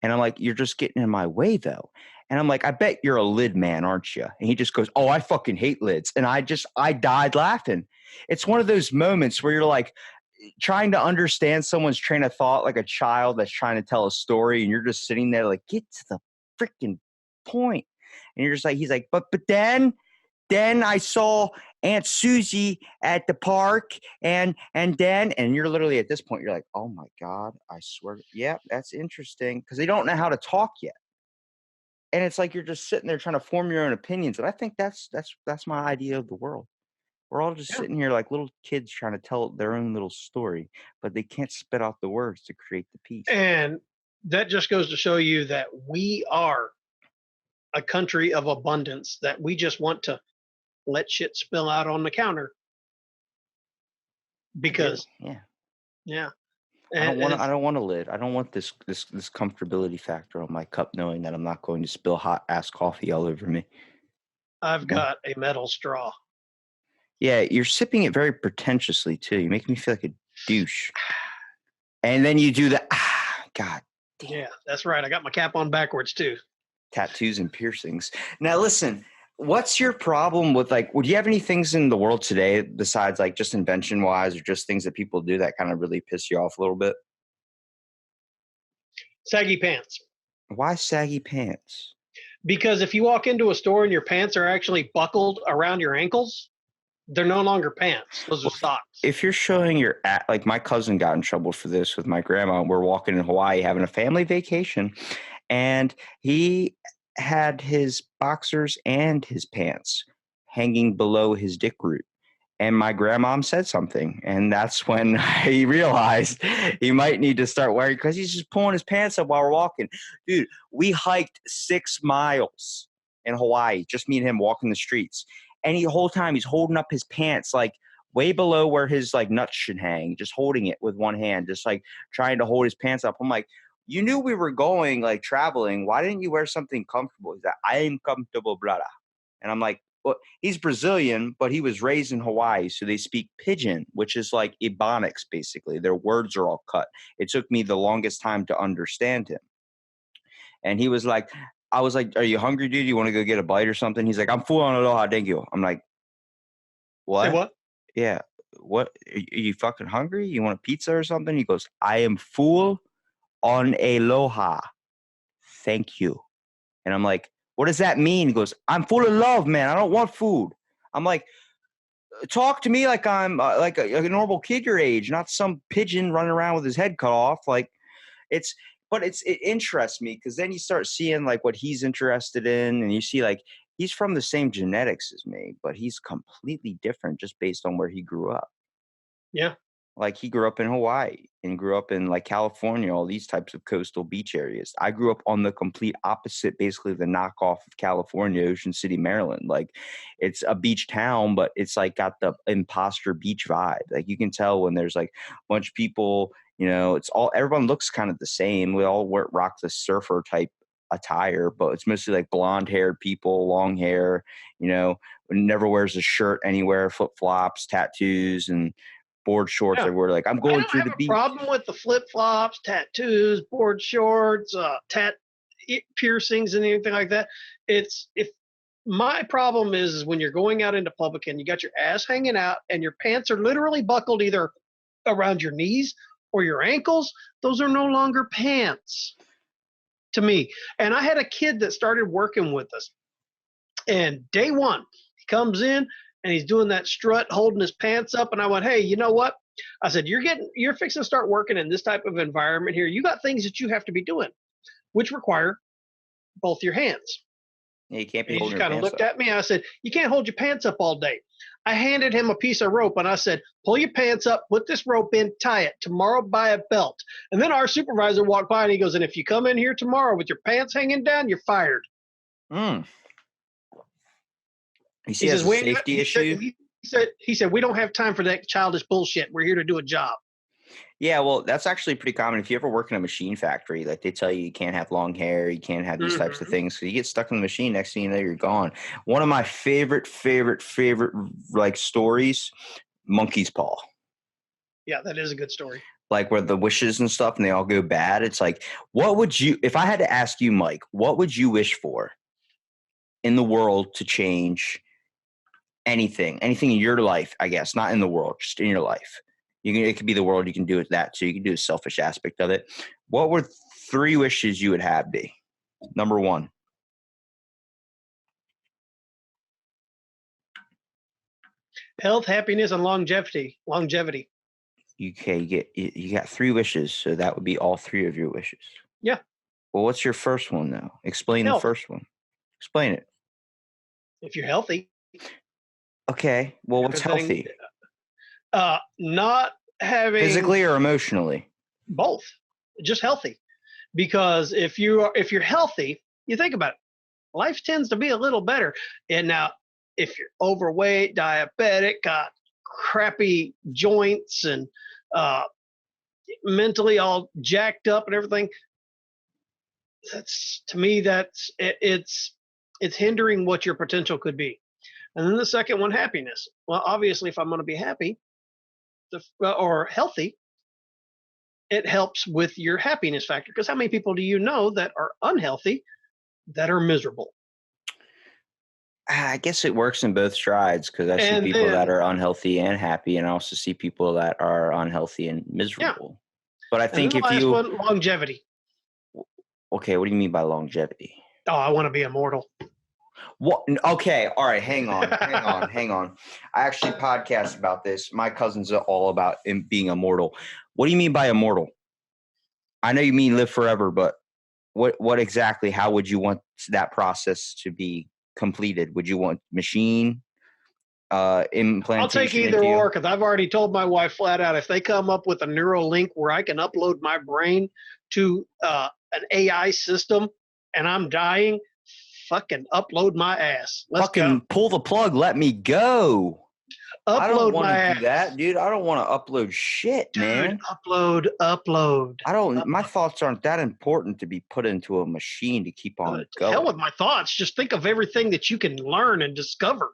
And I'm like, you're just getting in my way, though. And I'm like, I bet you're a lid man, aren't you? And he just goes, oh, I fucking hate lids. And I died laughing. It's one of those moments where you're like trying to understand someone's train of thought like a child that's trying to tell a story. And you're just sitting there like, get to the freaking point. And you're just like, he's like, but then I saw Aunt Susie at the park and you're literally at this point, you're like, oh my God, I swear. Yeah, that's interesting. Because they don't know how to talk yet. And it's like, you're just sitting there trying to form your own opinions. And I think that's my idea of the world. We're all just sitting here like little kids trying to tell their own little story, but they can't spit out the words to create the piece. And that just goes to show you that we are a country of abundance that we just want to let shit spill out on the counter because yeah. I don't want a lid. I don't want this comfortability factor on my cup, knowing that I'm not going to spill hot ass coffee all over me. I've got a metal straw. Yeah, you're sipping it very pretentiously too. You make me feel like a douche. And then you do the God damn. Yeah, that's right. I got my cap on backwards too. Tattoos and piercings. Now listen, what's your problem with would you have any things in the world today besides just invention wise or just things that people do that kind of really piss you off a little bit? Saggy pants. Why saggy pants? Because if you walk into a store and your pants are actually buckled around your ankles, they're no longer pants. Those are socks. If you're showing your my cousin got in trouble for this with my grandma. We're walking in Hawaii having a family vacation, and he had his boxers and his pants hanging below his dick root. And my grandmom said something, and that's when he realized he might need to start wearing, because he's just pulling his pants up while we're walking. Dude, we hiked 6 miles in Hawaii, just me and him walking the streets. And the whole time he's holding up his pants way below where his nuts should hang, just holding it with one hand, just trying to hold his pants up. I'm like, you knew we were going traveling. Why didn't you wear something comfortable? He's like, I am comfortable, brother. And I'm like, well, he's Brazilian, but he was raised in Hawaii, so they speak pidgin, which is like Ebonics, basically. Their words are all cut. It took me the longest time to understand him. And he was like, I was like, are you hungry, dude? You want to go get a bite or something? He's like, I'm full on aloha, thank you. I'm like, what? Say what? Yeah. What? Are you fucking hungry? You want a pizza or something? He goes, I am full on aloha, thank you. And I'm like, what does that mean? He goes, I'm full of love, man. I don't want food. I'm like, talk to me like I'm like a normal kid your age, not some pigeon running around with his head cut off. It interests me because then you start seeing what he's interested in, and you see he's from the same genetics as me, but he's completely different just based on where he grew up. Yeah. He grew up in Hawaii and grew up in California, all these types of coastal beach areas. I grew up on the complete opposite, basically the knockoff of California, Ocean City, Maryland. It's a beach town, but it's got the imposter beach vibe. You can tell when there's a bunch of people, everyone looks kind of the same. We all rock the surfer type attire, but it's mostly blonde haired people, long hair, never wears a shirt anywhere, flip flops, tattoos, and board shorts. Yeah. Everywhere. I'm going through the beach. Problem with the flip flops, tattoos, board shorts, piercings, and anything like that. My problem is when you're going out into public and you got your ass hanging out and your pants are literally buckled either around your knees or your ankles. Those are no longer pants to me. And I had a kid that started working with us, and day one he comes in and he's doing that strut, holding his pants up. And I went, hey, you know what? I said, you're fixing to start working in this type of environment here. You got things that you have to be doing, which require both your hands. Yeah, you can't be and he holding just kind of looked at me. I said, you can't hold your pants up all day. I handed him a piece of rope and I said, pull your pants up, put this rope in, tie it. Tomorrow buy a belt. And then our supervisor walked by and he goes, and if you come in here tomorrow with your pants hanging down, you're fired. He says, a safety issue. He said, we don't have time for that childish bullshit. We're here to do a job. Yeah, well, that's actually pretty common. If you ever work in a machine factory, they tell you can't have long hair, you can't have these types of things. So you get stuck in the machine, next thing you know, you're gone. One of my favorite stories, monkey's paw. Yeah, that is a good story. Where the wishes and stuff and they all go bad. It's what would you, if I had to ask you, Mike, what would you wish for in the world to change? Anything in your life, I guess, not in the world, just in your life. It could be the world. You can do it that too. You can do a selfish aspect of it. What would 3 wishes you would have be? Number 1. Health, happiness, and longevity. Okay, you got 3 wishes, so that would be all 3 of your wishes. Yeah. Well, what's your first one though? Explain the first one. Explain it. If you're healthy. Okay. Well, what's healthy? Not having physically or emotionally. Both. Just healthy. Because if you're healthy, you think about it. life tends to be a little better. And now, if you're overweight, diabetic, got crappy joints, and mentally all jacked up and everything, that's to me it's hindering what your potential could be. And then the second one, happiness. Well, obviously, if I'm going to be happy or healthy, it helps with your happiness factor. Because how many people do you know that are unhealthy that are miserable? I guess it works in both strides because I see people that are unhealthy and happy, and I also see people that are unhealthy and miserable. Yeah. But I think if you one, longevity. Okay, what do you mean by longevity? Oh, I want to be immortal. What? Okay, all right. Hang on. I actually podcast about this. My cousins are all about being immortal. What do you mean by immortal? I know you mean live forever, but what exactly? How would you want that process to be completed? Would you want machine implantation? I'll take either or, because I've already told my wife flat out, if they come up with a neural link where I can upload my brain to an AI system and I'm dying, fucking upload my ass. Let's fucking pull the plug. Let me go. I don't want to do that, dude. I don't want to upload shit, dude, man. Upload. I don't. My thoughts aren't that important to be put into a machine to keep on going. Hell with my thoughts. Just think of everything that you can learn and discover.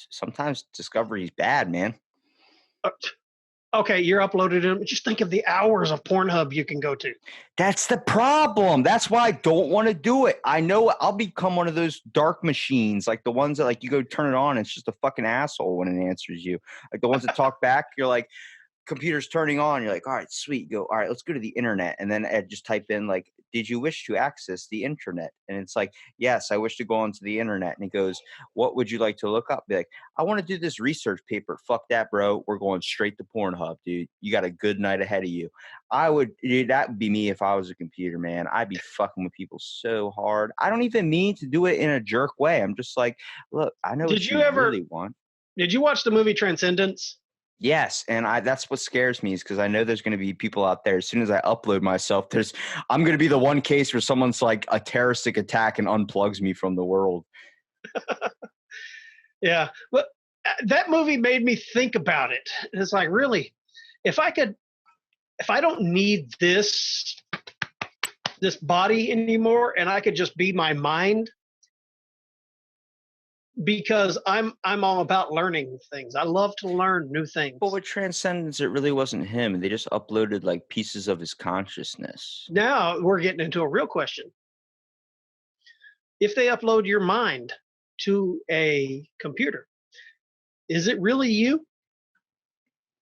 Sometimes discovery is bad, man. Okay, you're uploaded in. Just think of the hours of Pornhub you can go to. That's the problem. That's why I don't want to do it. I know I'll become one of those dark machines, like the ones that like you go turn it on, and it's just a fucking asshole when it answers you. Like the ones that talk back, you're like, computer's turning on. You're like, all right, sweet. Go. All right, let's go to the internet. And then Ed just type in like, did you wish to access the internet? And it's like, yes, I wish to go onto the internet. And it goes, what would you like to look up? Be like, I want to do this research paper. Fuck that, bro. We're going straight to Pornhub, dude. You got a good night ahead of you. That would be me if I was a computer, man. I'd be fucking with people so hard. I don't even mean to do it in a jerk way. I'm just like, look, I know what you really want. Did you watch the movie Transcendence? Yes, and that's what scares me is because I know there's going to be people out there. As soon as I upload myself, I'm going to be the one case where someone's like a terroristic attack and unplugs me from the world. Yeah, but that movie made me think about it. It's like, really, if I don't need this body anymore, and I could just be my mind. Because I'm all about learning things. I love to learn new things. But with Transcendence, it really wasn't him. They just uploaded like pieces of his consciousness. Now we're getting into a real question. If they upload your mind to a computer, is it really you?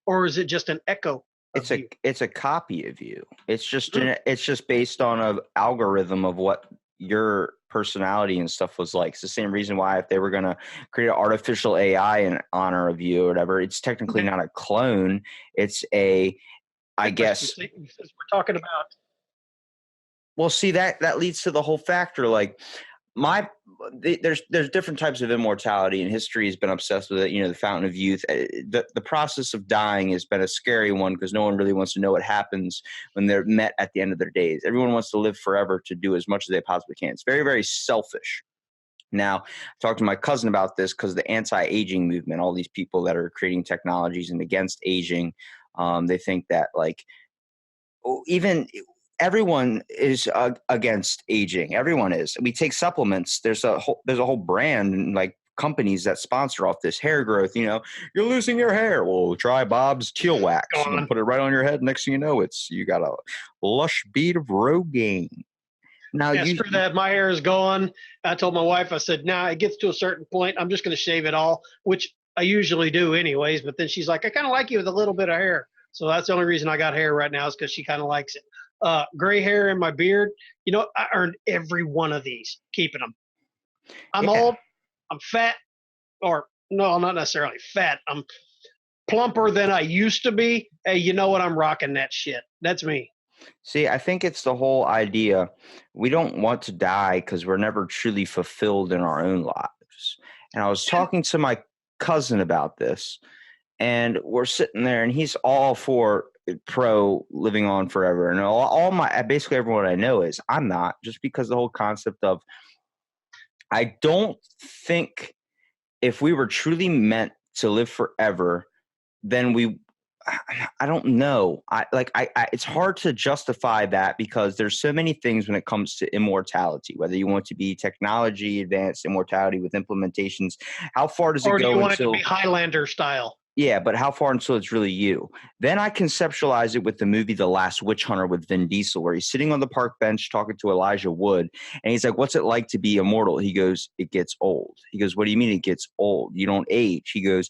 Or is it just an echo? It's a copy of you. It's just based on an algorithm of what your personality and stuff was like. It's the same reason why if they were going to create an artificial AI in honor of you or whatever, it's technically not a clone. It's I guess we're talking about. Well, see that leads to the whole factor. Like there's different types of immortality, and history has been obsessed with it. You know, the fountain of youth. The process of dying has been a scary one because no one really wants to know what happens when they're met at the end of their days. Everyone wants to live forever to do as much as they possibly can. It's very, very selfish. Now, I talked to my cousin about this because the anti-aging movement, all these people that are creating technologies and against aging, they think that like even everyone is against aging. Everyone is. We take supplements. There's a whole brand and like companies that sponsor off this hair growth. You know, you're losing your hair. Well, try Bob's Teal Wax. You put it right on your head. Next thing you know, you got a lush bead of Rogaine. Now, screw that. My hair is gone. I told my wife, I said, nah, it gets to a certain point. I'm just going to shave it all, which I usually do anyways. But then she's like, I kind of like you with a little bit of hair. So that's the only reason I got hair right now is because she kind of likes it. Gray hair in my beard. You know, I earned every one of these, keeping them. I'm old. I'm fat. Or no, I'm not necessarily fat. I'm plumper than I used to be. Hey, you know what? I'm rocking that shit. That's me. See, I think it's the whole idea. We don't want to die because we're never truly fulfilled in our own lives. And I was talking to my cousin about this, and we're sitting there, and he's all for pro living on forever. And basically everyone I know is. I'm not, just because the whole concept of I don't think if we were truly meant to live forever, then I don't know. It's hard to justify that because there's so many things when it comes to immortality, whether you want to be technology, advanced immortality with implementations. How far does it Or do go you want it to until be Highlander style? Yeah, but how far until it's really you? Then I conceptualize it with the movie The Last Witch Hunter with Vin Diesel, where he's sitting on the park bench talking to Elijah Wood, and he's like, "What's it like to be immortal?" He goes, "It gets old." He goes, "What do you mean it gets old? You don't age." He goes,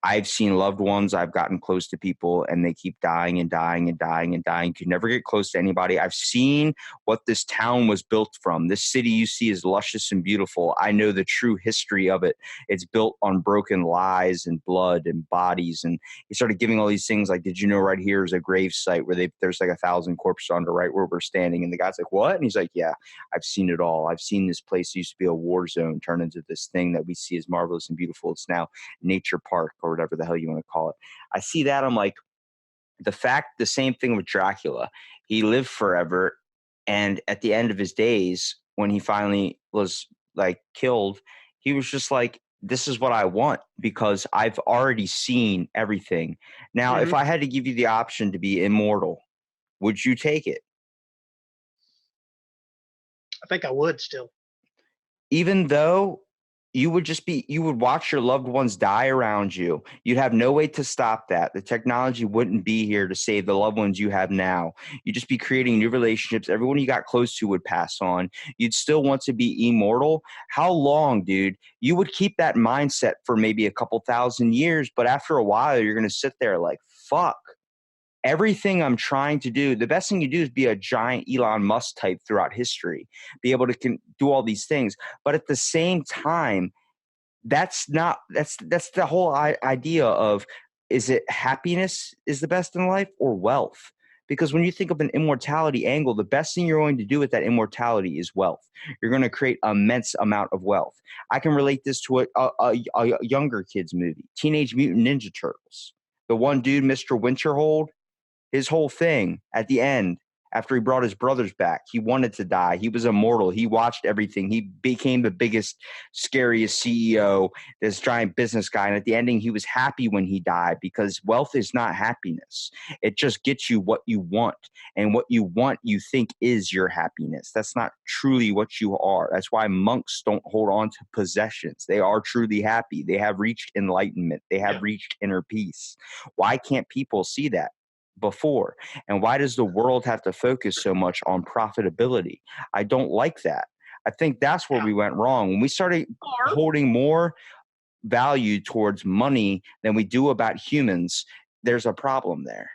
"I've seen loved ones. I've gotten close to people and they keep dying and dying and dying and dying. You can never get close to anybody. I've seen what this town was built from. This city you see is luscious and beautiful. I know the true history of it. It's built on broken lies and blood and bodies." And he started giving all these things like, "Did you know right here is a grave site where there's like 1,000 corpses under right where we're standing?" And the guy's like, "What?" And he's like, "Yeah, I've seen it all. I've seen this place used to be a war zone turn into this thing that we see as marvelous and beautiful. It's now nature park," or whatever the hell you want to call it. I see that. I'm like, the same thing with Dracula. He lived forever. And at the end of his days, when he finally was like killed, he was just like, "This is what I want because I've already seen everything." Now, if I had to give you the option to be immortal, would you take it? I think I would still. Even though you would watch your loved ones die around you. You'd have no way to stop that. The technology wouldn't be here to save the loved ones you have now. You'd just be creating new relationships. Everyone you got close to would pass on. You'd still want to be immortal. How long, dude? You would keep that mindset for maybe a couple thousand years, but after a while, you're going to sit there like, fuck. Everything I'm trying to do, the best thing you do is be a giant Elon Musk type throughout history, be able to do all these things. But at the same time, that's the whole idea of, is it happiness is the best in life or wealth? Because when you think of an immortality angle, the best thing you're going to do with that immortality is wealth. You're going to create immense amount of wealth. I can relate this to a younger kids movie, Teenage Mutant Ninja Turtles. The one dude, Mr. Winterhold, his whole thing at the end, after he brought his brothers back, he wanted to die. He was immortal. He watched everything. He became the biggest, scariest CEO, this giant business guy. And at the ending, he was happy when he died because wealth is not happiness. It just gets you what you want. And what you want, you think is your happiness. That's not truly what you are. That's why monks don't hold on to possessions. They are truly happy. They have reached enlightenment. They have reached inner peace. Why can't people see that before? And why does the world have to focus so much on profitability? I don't like that. I think that's where we went wrong. When we started holding more value towards money than we do about humans, there's a problem there.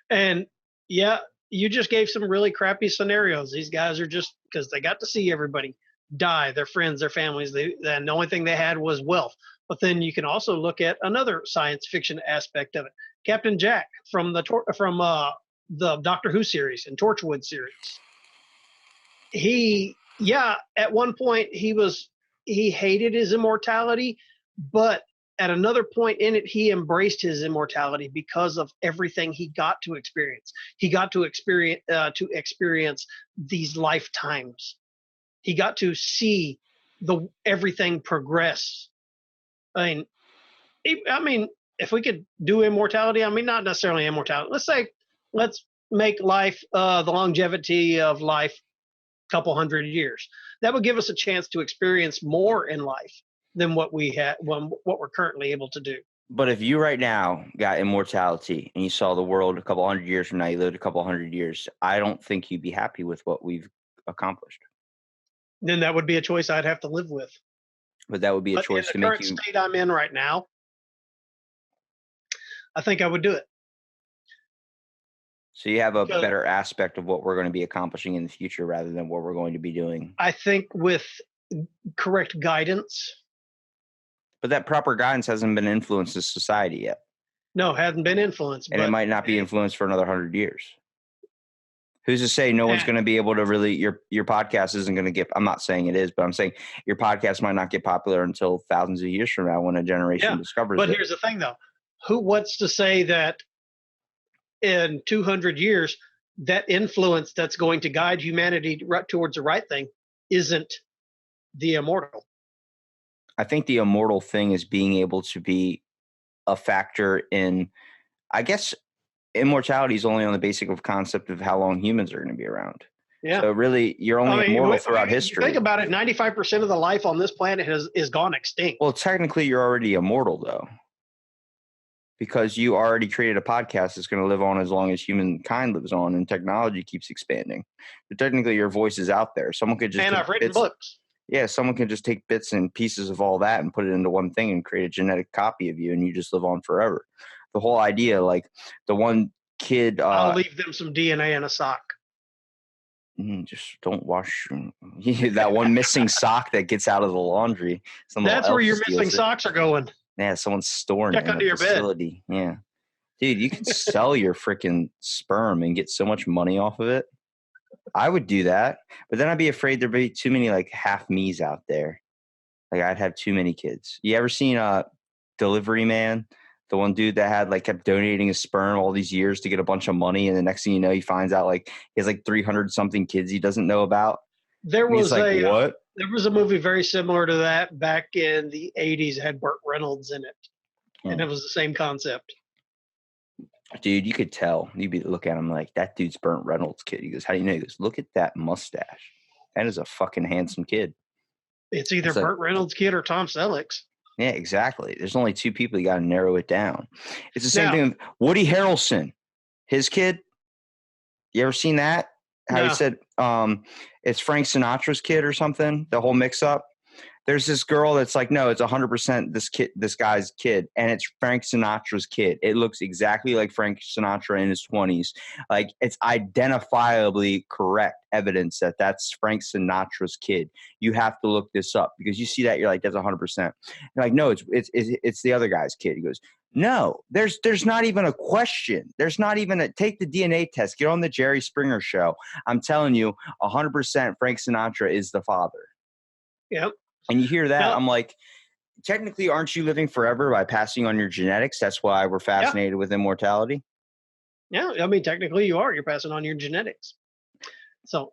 And yeah, you just gave some really crappy scenarios. These guys are just, because they got to see everybody die, their friends, their families, and the only thing they had was wealth. But then you can also look at another science fiction aspect of it. Captain Jack from the Doctor Who series and Torchwood series. At one point he hated his immortality, but at another point in it, he embraced his immortality because of everything he got to experience. He got to experience these lifetimes. He got to see everything progress. I mean, if we could do immortality, I mean, not necessarily immortality. Let's make life, the longevity of life, a couple hundred years. That would give us a chance to experience more in life than what we're currently able to do. But if you right now got immortality and you saw the world a couple hundred years from now, you lived a couple hundred years, I don't think you'd be happy with what we've accomplished. Then that would be a choice I'd have to live with. But that would be a choice to make you. In the current state I'm in right now, I think I would do it. So you have a better aspect of what we're going to be accomplishing in the future rather than what we're going to be doing. I think with correct guidance. But that proper guidance hasn't been influenced in society yet. No, hasn't been influenced. And it might not be influenced for another 100 years. Who's to say no one's going to be able to really, your podcast isn't going to get, I'm not saying it is, but I'm saying your podcast might not get popular until thousands of years from now when a generation discovers it. But here's the thing though. Who wants to say that in 200 years, that influence that's going to guide humanity right towards the right thing isn't the immortal. I think the immortal thing is being able to be a factor in, I guess, immortality is only on the basic of concept of how long humans are going to be around. Yeah. So really, you're only immortal throughout history. Think about it. 95% of the life on this planet is gone extinct. Well, technically, you're already immortal, though, because you already created a podcast that's going to live on as long as humankind lives on, and technology keeps expanding. But technically, your voice is out there. Someone could just and I've written books. Yeah, someone can just take bits and pieces of all that and put it into one thing and create a genetic copy of you, and you just live on forever. The whole idea, like the one kid, I'll leave them some DNA in a sock. Just don't wash that one missing sock that gets out of the laundry. That's where your missing socks are going. Yeah, someone's storing Check it in under a your facility. Bed. Yeah, dude, you can sell your freaking sperm and get so much money off of it. I would do that, but then I'd be afraid there'd be too many like half me's out there. Like I'd have too many kids. You ever seen Delivery Man? The one dude that had like kept donating his sperm all these years to get a bunch of money, and the next thing you know, he finds out like he has like 300 something kids he doesn't know about. There was like, what? There was a movie very similar to that back in the 80s. It had Burt Reynolds in it, and it was the same concept. Dude, you could tell. You'd be look at him like that dude's Burt Reynolds kid. He goes, "How do you know?" He goes, "Look at that mustache. That is a fucking handsome kid." It's either Burt Reynolds' kid or Tom Selleck's. Yeah, exactly. There's only two people. You got to narrow it down. It's the same thing with Woody Harrelson, his kid. You ever seen that? How he said it's Frank Sinatra's kid or something? The whole mix-up. There's this girl that's like, no, it's 100% this guy's kid, and it's Frank Sinatra's kid. It looks exactly like Frank Sinatra in his 20s. Like, it's identifiably correct evidence that that's Frank Sinatra's kid. You have to look this up because you see that, you're like, that's 100%. You're like, no, it's the other guy's kid. He goes, no, there's not even a question. There's not even take the DNA test. Get on the Jerry Springer show. I'm telling you, 100% Frank Sinatra is the father. Yep. And you hear that, I'm like, technically, aren't you living forever by passing on your genetics? That's why we're fascinated with immortality. Yeah, I mean, technically you are. You're passing on your genetics. So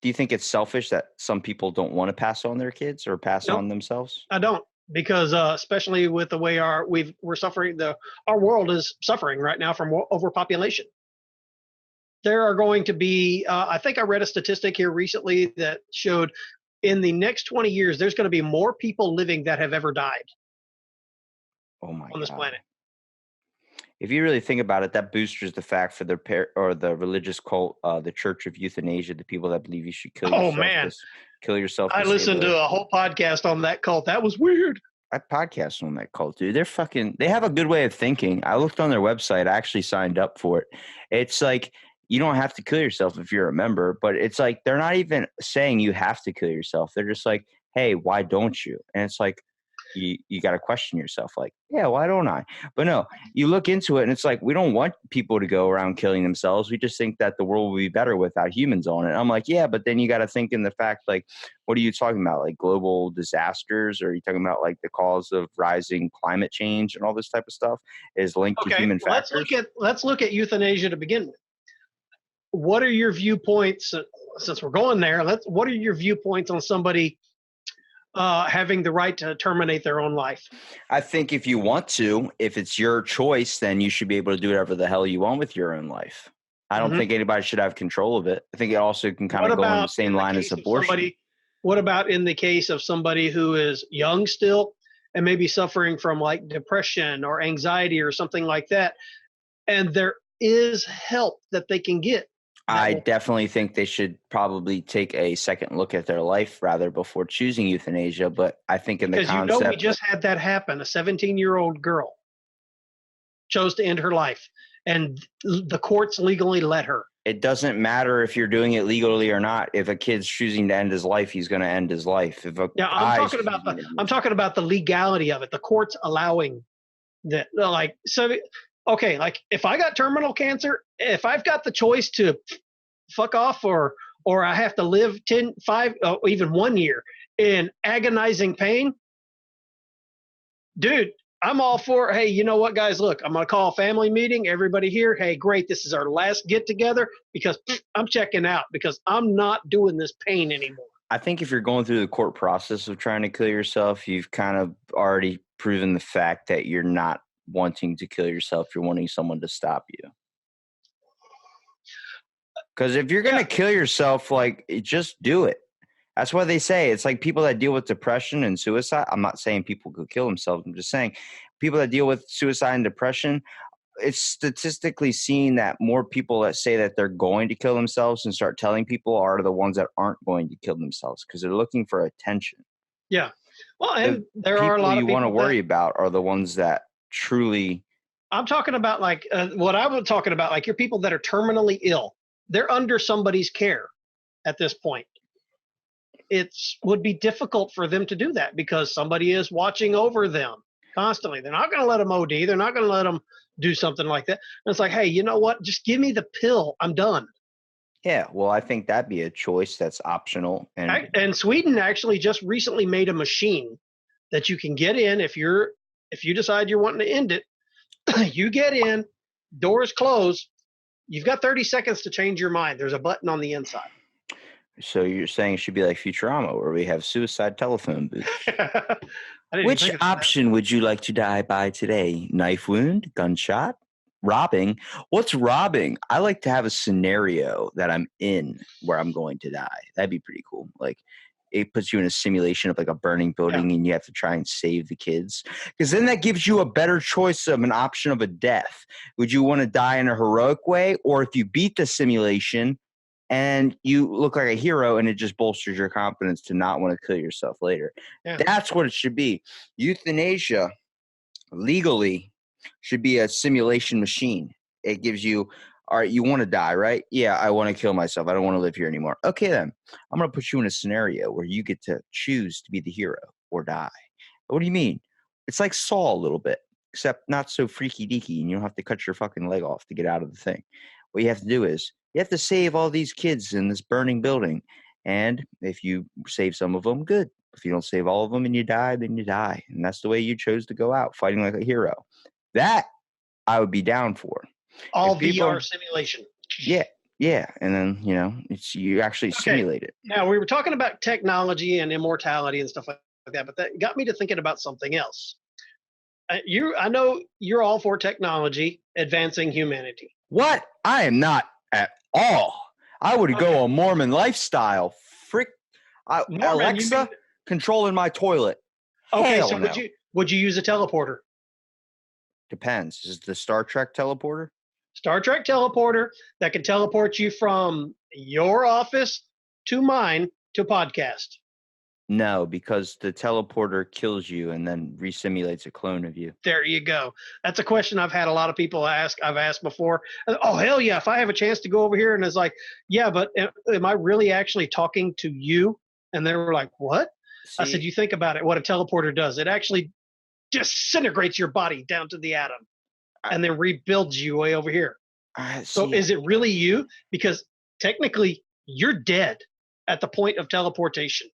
do you think it's selfish that some people don't want to pass on their kids or pass on themselves? I don't, because especially with the way we're suffering, our world is suffering right now from overpopulation. There are going to be, I think I read a statistic here recently that showed in the next 20 years, there's going to be more people living that have ever died. Oh my on this planet. If you really think about it, that boosters the fact for the religious cult, the Church of Euthanasia, the people that believe you should kill yourself. Oh man, kill yourself. I listened to a whole podcast on that cult. That was weird. I podcast on that cult, dude. They have a good way of thinking. I looked on their website. I actually signed up for it. It's like, you don't have to kill yourself if you're a member, but it's like, they're not even saying you have to kill yourself. They're just like, hey, why don't you? And it's like, you got to question yourself. Like, yeah, why don't I? But no, you look into it and it's like, we don't want people to go around killing themselves. We just think that the world will be better without humans on it. I'm like, yeah, but then you got to think in the fact, like, what are you talking about? Like global disasters? Or are you talking about like the cause of rising climate change and all this type of stuff is linked to human factors? Let's look at euthanasia to begin with. What are your viewpoints, since we're going there, what are your viewpoints on somebody having the right to terminate their own life? I think if you want to, if it's your choice, then you should be able to do whatever the hell you want with your own life. I don't think anybody should have control of it. I think it also can kind of go in the same line as abortion. What about in the case of somebody who is young still and maybe suffering from like depression or anxiety or something like that, and there is help that they can get? I definitely think they should probably take a second look at their life rather before choosing euthanasia. But I think in the concept, because we just had that happen. A 17-year-old girl chose to end her life, and the courts legally let her. It doesn't matter if you're doing it legally or not. If a kid's choosing to end his life, he's going to end his life. I'm talking about the legality of it. The courts allowing that, like, so. Okay, like if I got terminal cancer, if I've got the choice to fuck off or I have to live 10, 5, even 1 year in agonizing pain, dude, I'm all for, hey, you know what, guys, look, I'm going to call a family meeting, everybody here, hey, great, this is our last get together because I'm checking out because I'm not doing this pain anymore. I think if you're going through the court process of trying to kill yourself, you've kind of already proven the fact that you're not wanting to kill yourself. You're wanting someone to stop you. Because if you're going to kill yourself, like, just do it. That's why they say it's like people that deal with depression and suicide. I'm not saying people could kill themselves. I'm just saying people that deal with suicide and depression, it's statistically seen that more people that say that they're going to kill themselves and start telling people are the ones that aren't going to kill themselves because they're looking for attention. Yeah. Well, and there are a lot of people you want to worry about are the ones that truly. I'm talking about like what I was talking about, like your people that are terminally ill. They're under somebody's care at this point. It would be difficult for them to do that because somebody is watching over them constantly. They're not going to let them OD. They're not going to let them do something like that. And it's like, hey, you know what? Just give me the pill. I'm done. Yeah, well, I think that'd be a choice that's optional. And Sweden actually just recently made a machine that you can get in if you decide you're wanting to end it. You get in, doors close. You've got 30 seconds to change your mind. There's a button on the inside. So you're saying it should be like Futurama, where we have suicide telephone booths. Which option would you like to die by today? Knife wound, gunshot, robbing? What's robbing? I like to have a scenario that I'm in where I'm going to die. That'd be pretty cool. Like, it puts you in a simulation of like a burning building and you have to try and save the kids. Because then that gives you a better choice of an option of a death. Would you want to die in a heroic way? Or if you beat the simulation and you look like a hero and it just bolsters your confidence to not want to kill yourself later. Yeah. That's what it should be. Euthanasia legally should be a simulation machine. It gives you, all right, you want to die, right? Yeah, I want to kill myself. I don't want to live here anymore. Okay, then I'm going to put you in a scenario where you get to choose to be the hero or die. What do you mean? It's like Saw a little bit, except not so freaky deaky, and you don't have to cut your fucking leg off to get out of the thing. What you have to do is you have to save all these kids in this burning building. And if you save some of them, good. If you don't save all of them and you die, then you die. And that's the way you chose to go out, fighting like a hero. That I would be down for. All VR simulation. Yeah. And then, you actually simulate it. Now, we were talking about technology and immortality and stuff like that, but that got me to thinking about something else. I know you're all for technology advancing humanity. What? I am not at all. I would go a Mormon lifestyle. Alexa, controlling my toilet. Okay, so would you use a teleporter? Depends. Is it the Star Trek teleporter? Star Trek teleporter that can teleport you from your office to mine to podcast. No, because the teleporter kills you and then resimulates a clone of you. There you go. That's a question I've had a lot of people ask. I've asked before. Oh, hell yeah. If I have a chance to go over here, and it's like, yeah, but am I really actually talking to you? And they were like, what? See, I said, you think about it, what a teleporter does. It actually disintegrates your body down to the atom and then rebuilds you way over here. So is it really you? Because technically you're dead at the point of teleportation.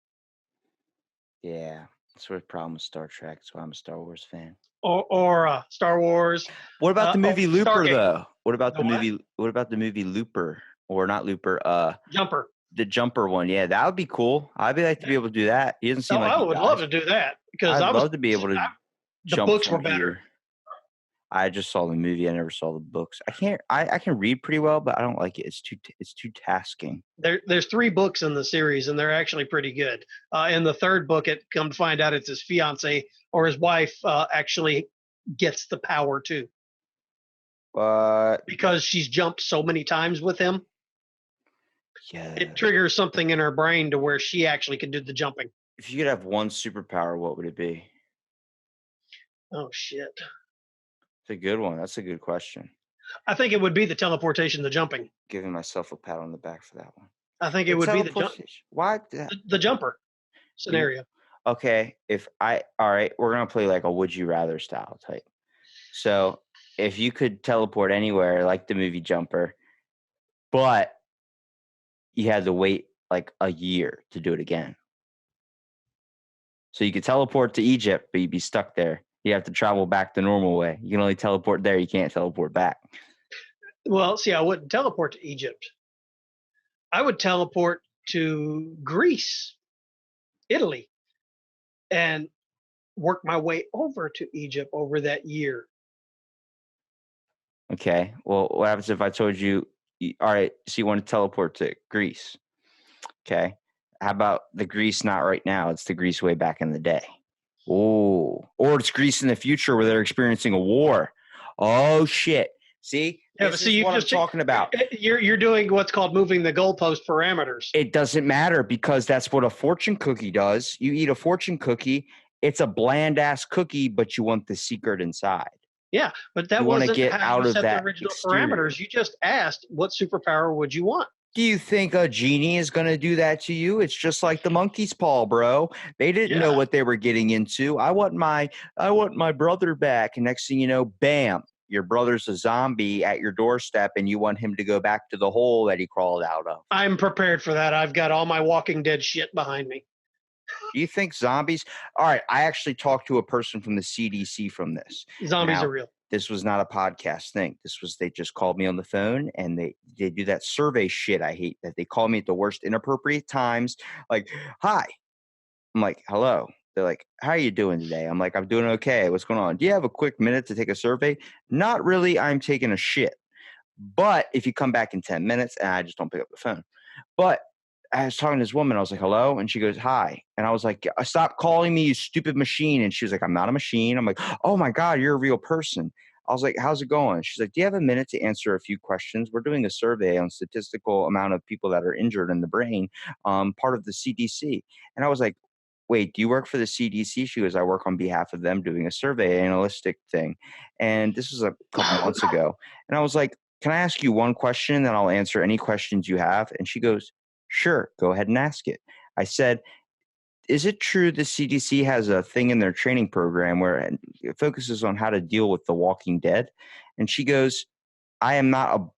Yeah, that's what the problem with Star Trek. That's why I'm a Star Wars fan. Or Star Wars. What about the movie Looper, Stargate, though? What about the movie? What about the movie Looper, or not Looper? Jumper. The Jumper one. Yeah, that would be cool. I'd like to be able to do that. He doesn't seem like I would love to do that because I'd love to be able to jump. The books were better. I just saw the movie. I never saw the books. I can read pretty well, but I don't like it. It's too tasking. There's 3 books in the series, and they're actually pretty good. In the 3rd book, it come to find out it's his fiance or his wife actually gets the power too. Because she's jumped so many times with him. Yeah. It triggers something in her brain to where she actually can do the jumping. If you could have one superpower, what would it be? Oh shit. It's a good one. That's a good question. I think it would be the teleportation, the jumping. Giving myself a pat on the back for that one. I think it would be the jump. Why? The jumper scenario. Okay. All right, we're going to play like a would you rather style type. So if you could teleport anywhere like the movie Jumper, but you had to wait like a year to do it again. So you could teleport to Egypt, but you'd be stuck there. You have to travel back the normal way. You can only teleport there. You can't teleport back. Well, see, I wouldn't teleport to Egypt. I would teleport to Greece Italy, and worked my way over to Egypt over that year. Okay. Well, what happens if I told you, all right, so you want to teleport to Greece? Okay. How about the Greece not right now? It's the Greece way back in the day. Oh, or it's Greece in the future where they're experiencing a war. Oh shit! See, Yeah, this but see, is what I'm talking about. You're doing what's called moving the goalpost parameters. It doesn't matter because that's what a fortune cookie does. You eat a fortune cookie; it's a bland ass cookie, but you want the secret inside. Yeah, but that You want to wasn't get how out you of set the that original exterior. parameters. You just asked, what superpower would you want? Do you think a genie is going to do that to you? It's just like the monkey's paw, bro. They didn't know what they were getting into. I want my brother back. And next thing you know, bam, your brother's a zombie at your doorstep and you want him to go back to the hole that he crawled out of. I'm prepared for that. I've got all my Walking Dead shit behind me. Do you think zombies? All right, I actually talked to a person from the CDC from this. Zombies are real. This was not a podcast thing. They just called me on the phone and they do that survey shit I hate, that they call me at the worst inappropriate times. Like, hi. I'm like, hello. They're like, how are you doing today? I'm like, I'm doing okay. What's going on? Do you have a quick minute to take a survey? Not really. I'm taking a shit. But if you come back in 10 minutes, and I just don't pick up the phone. But I was talking to this woman. I was like, hello. And she goes, hi. And I was like, stop calling me, you stupid machine. And she was like, I'm not a machine. I'm like, oh my God, you're a real person. I was like, how's it going? She's like, do you have a minute to answer a few questions? We're doing a survey on statistical amount of people that are injured in the brain, part of the CDC. And I was like, wait, do you work for the CDC? She goes, I work on behalf of them doing a survey analytic thing. And this was a couple months ago. And I was like, can I ask you one question? Then I'll answer any questions you have. And she goes, sure, go ahead and ask it. I said, is it true the CDC has a thing in their training program where it focuses on how to deal with the Walking Dead? And she goes, I am not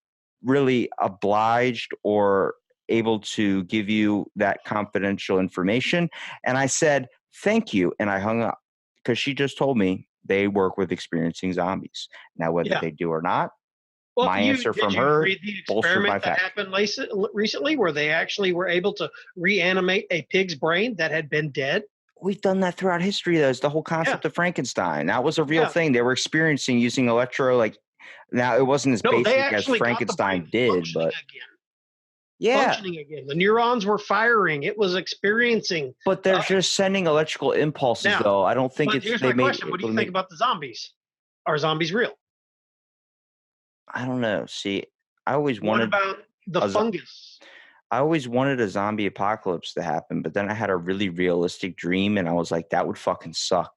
really obliged or able to give you that confidential information. And I said, thank you. And I hung up because she just told me they work with experiencing zombies. Now, whether they do or not, well, my answer from her read the bolstered my experiment that fact. happened recently where they actually were able to reanimate a pig's brain that had been dead? We've done that throughout history, though. It's the whole concept of Frankenstein. That was a real thing. They were experiencing using now it wasn't as basic as Frankenstein did, but functioning again. The neurons were firing. It was experiencing. But they're just sending electrical impulses, though. I don't think it's. Here's my question: what do you think about the zombies? Are zombies real? I don't know. See, I always wanted. What about the fungus? I always wanted a zombie apocalypse to happen, but then I had a really realistic dream, and I was like, that would fucking suck.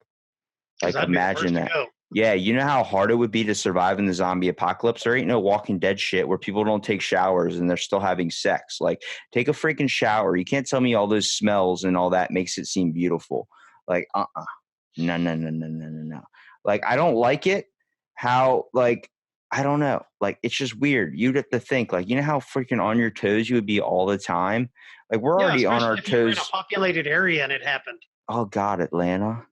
Like, imagine that. Yeah, you know how hard it would be to survive in the zombie apocalypse? There ain't no Walking Dead shit where people don't take showers and they're still having sex. Like, take a freaking shower. You can't tell me all those smells and all that makes it seem beautiful. Like, No. Like, I don't like it. How, like, I don't know. Like, it's just weird. You'd have to think, like, you know how freaking on your toes you would be all the time? Like, we're already on our toes. If you're in a populated area and it happened. Oh, God, Atlanta.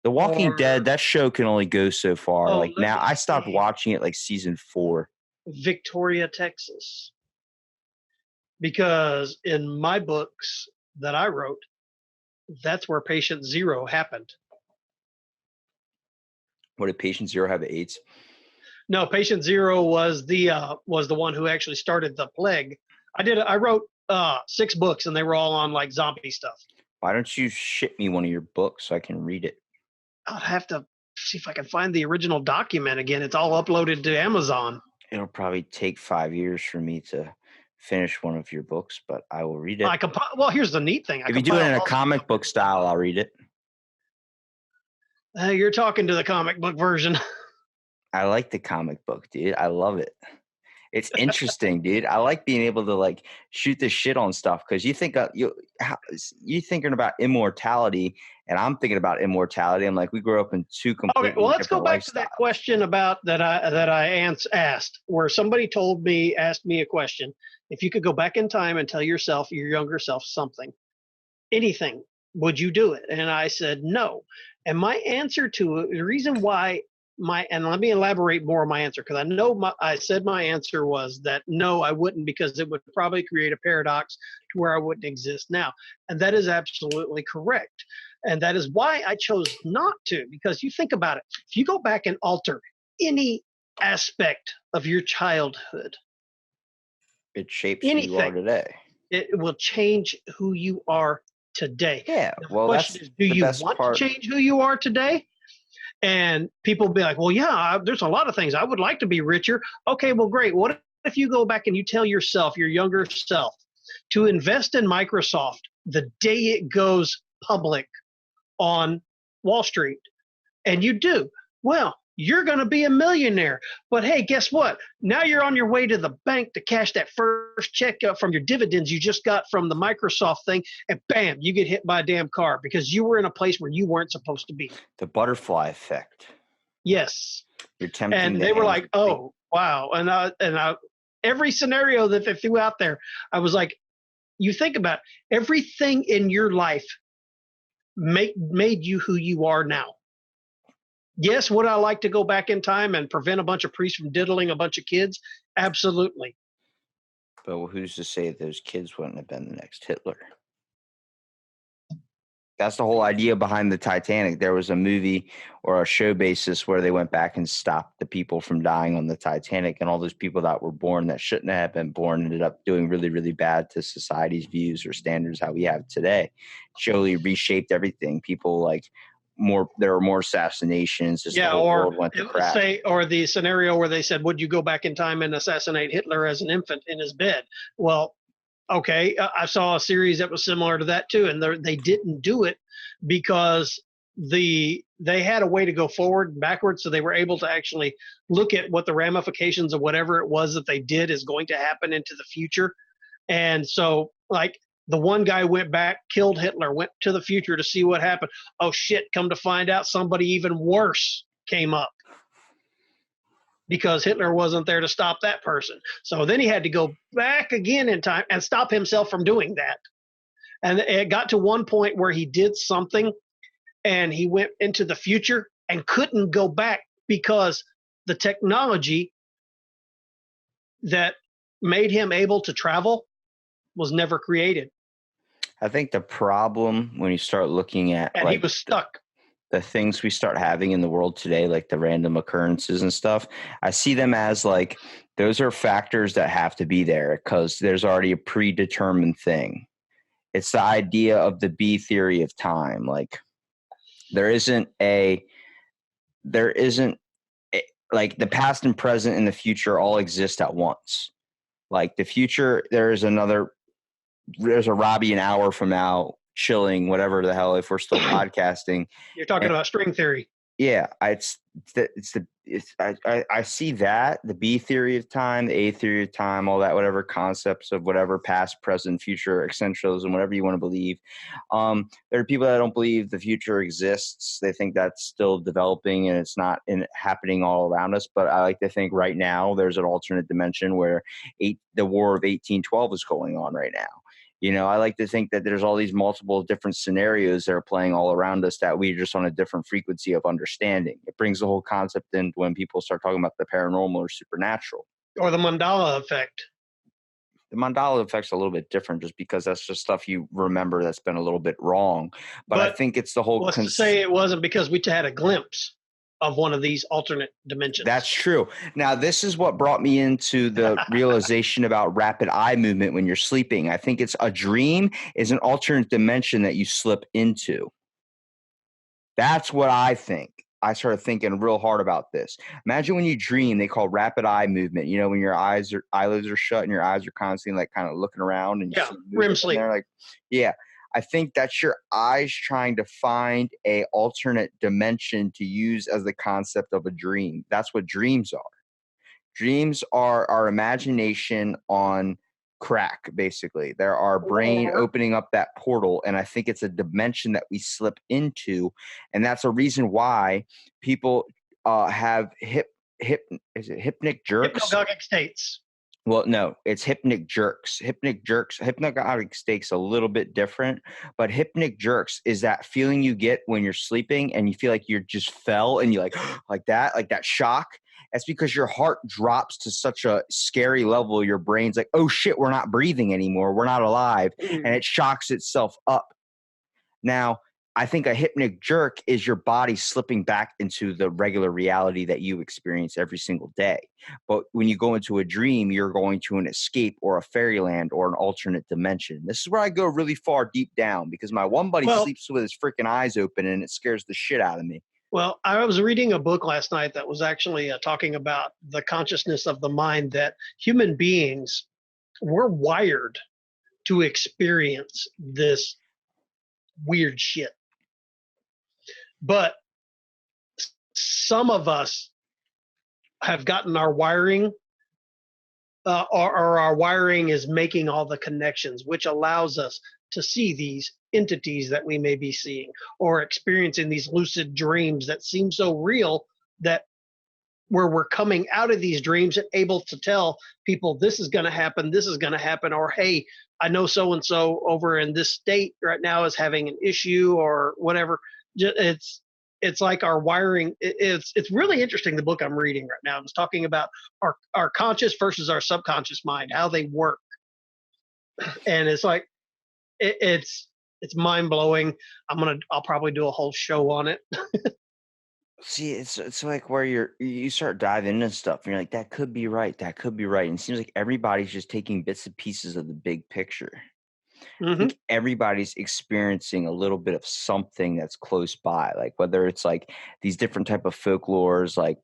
The Walking Dead, that show can only go so far. Like, now I stopped watching it like season 4. Victoria, Texas. Because in my books that I wrote, that's where Patient Zero happened. What, did Patient Zero have AIDS? No, Patient Zero was the one who actually started the plague. I wrote 6 books and they were all on like zombie stuff. Why don't you ship me one of your books so I can read it? I'll have to see if I can find the original document again. It's all uploaded to Amazon. It'll probably take 5 years for me to finish one of your books, but I will read it. Well, here's the neat thing. If you do it in a comic book style, I'll read it. You're talking to the comic book version. I like the comic book, dude. I love it. It's interesting, dude. I like being able to like shoot the shit on stuff because you think you're thinking about immortality, and I'm thinking about immortality. I'm like, we grew up in 2 completely Okay, well, let's go back lifestyles. to that question about that I asked, where somebody asked me a question. If you could go back in time and tell yourself, your younger self, something, anything, would you do it? And I said no. And my answer to it, the reason why and let me elaborate more on my answer, because I know I said my answer was that no, I wouldn't, because it would probably create a paradox to where I wouldn't exist now. And that is absolutely correct. And that is why I chose not to, because you think about it. If you go back and alter any aspect of your childhood, it shapes who you are today. It will change who you are today. Yeah. Now, Well, the question is, do you want to change who you are today? And people be like, well, yeah, there's a lot of things. I would like to be richer. Okay, well, great. What if you go back and you tell yourself, your younger self, to invest in Microsoft the day it goes public on Wall Street? And you do. Well, you're going to be a millionaire. But hey, guess what? Now you're on your way to the bank to cash that first check from your dividends you just got from the Microsoft thing, and bam, you get hit by a damn car because you were in a place where you weren't supposed to be. The butterfly effect. Yes. You're tempting. And they were like, oh, wow. And every scenario that they threw out there, I was like, you think about it, everything in your life made you who you are now. Yes, would I like to go back in time and prevent a bunch of priests from diddling a bunch of kids? Absolutely. But who's to say those kids wouldn't have been the next Hitler? That's the whole idea behind the Titanic. There was a movie or a show basis where they went back and stopped the people from dying on the Titanic, and all those people that were born that shouldn't have been born ended up doing really, really bad to society's views or standards how we have today. Surely reshaped everything. People there were more assassinations. Yeah, the world went to crap. Or the scenario where they said, would you go back in time and assassinate Hitler as an infant in his bed? Well, okay, I saw a series that was similar to that too, and they didn't do it because they had a way to go forward and backwards, so they were able to actually look at what the ramifications of whatever it was that they did is going to happen into the future. And so, like, the one guy went back, killed Hitler, went to the future to see what happened. Oh shit, come to find out somebody even worse came up because Hitler wasn't there to stop that person. So then he had to go back again in time and stop himself from doing that. And it got to one point where he did something and he went into the future and couldn't go back because the technology that made him able to travel was never created. I think the problem when you start looking at he was stuck. The things we start having in the world today, like the random occurrences and stuff, I see them as like those are factors that have to be there because there's already a predetermined thing. It's the idea of the B theory of time. Like like the past and present and the future all exist at once. Like the future, there's a Robbie an hour from now chilling, whatever the hell, if we're still podcasting. You're talking about string theory. Yeah. I see that, the B theory of time, the A theory of time, all that, whatever concepts of whatever past, present, future, essentialism, whatever you want to believe. There are people that don't believe the future exists. They think that's still developing and it's not happening all around us. But I like to think right now there's an alternate dimension where the War of 1812 is going on right now. You know, I like to think that there's all these multiple different scenarios that are playing all around us that we're just on a different frequency of understanding. It brings the whole concept in when people start talking about the paranormal or supernatural. Or the Mandela effect. The Mandela effect's a little bit different just because that's just stuff you remember that's been a little bit wrong. But I think it's the whole... Let's say it wasn't because we had a glimpse of one of these alternate dimensions. That's true. Now, this is what brought me into the realization about rapid eye movement when you're sleeping. I think it's a dream is an alternate dimension that you slip into. That's what I think. I started thinking real hard about this. Imagine when you dream, they call rapid eye movement. You know, when your eyelids are shut and your eyes are constantly like kind of looking around and REM sleep. They're like, yeah. I think that's your eyes trying to find a alternate dimension to use as the concept of a dream. That's what dreams are. Dreams are our imagination on crack, basically. They're our brain opening up that portal, and I think it's a dimension that we slip into, and that's a reason why people have hypnagogic jerks. Hypnagogic states. Well, no, it's hypnic jerks. Hypnagogic state's a little bit different, but hypnic jerks is that feeling you get when you're sleeping and you feel like you just fell and you like that shock. That's because your heart drops to such a scary level. Your brain's like, oh shit, we're not breathing anymore. We're not alive. And it shocks itself up. Now, I think a hypnic jerk is your body slipping back into the regular reality that you experience every single day. But when you go into a dream, you're going to an escape or a fairyland or an alternate dimension. This is where I go really far deep down because my one buddy sleeps with his freaking eyes open and it scares the shit out of me. Well, I was reading a book last night that was actually talking about the consciousness of the mind, that human beings were wired to experience this weird shit. But some of us have gotten our wiring, or our wiring is making all the connections, which allows us to see these entities that we may be seeing or experiencing these lucid dreams that seem so real, that where we're coming out of these dreams and able to tell people this is going to happen, or hey, I know so and so over in this state right now is having an issue or whatever. It's like our wiring. It's really interesting. The book I'm reading right now is talking about our conscious versus our subconscious mind, how they work, and it's like it's mind blowing. I'll probably do a whole show on it. See, it's like where you start diving into stuff and you're like, that could be right. That could be right. And it seems like everybody's just taking bits and pieces of the big picture. I think everybody's experiencing a little bit of something that's close by, like whether it's like these different type of folklores, like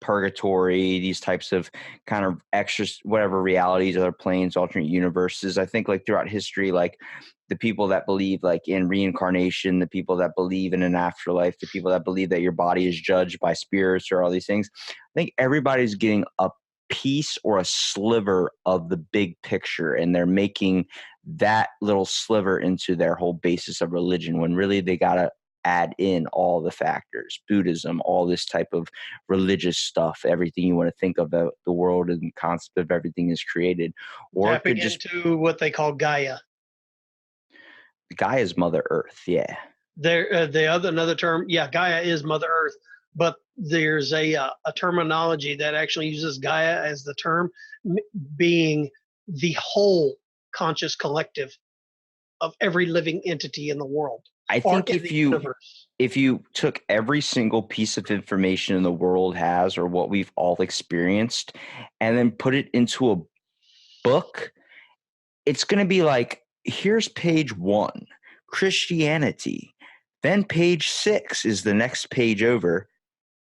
purgatory, these types of kind of extra, whatever realities, other planes, alternate universes. I think like throughout history, like the people that believe like in reincarnation, the people that believe in an afterlife, the people that believe that your body is judged by spirits or all these things. I think everybody's getting a piece or a sliver of the big picture, and they're making that little sliver into their whole basis of religion, when really they got to add in all the factors, Buddhism, all this type of religious stuff, everything you want to think of the world and concept of everything is created. Or tapping into what they call Gaia. Gaia is Mother Earth. Yeah. Another term. Yeah. Gaia is Mother Earth, but there's a terminology that actually uses Gaia as the term, being the whole conscious collective of every living entity in the world. I think if you took every single piece of information in the world has, or what we've all experienced, and then put it into a book, it's going to be like, here's page 1, Christianity. Then page 6 is the next page over.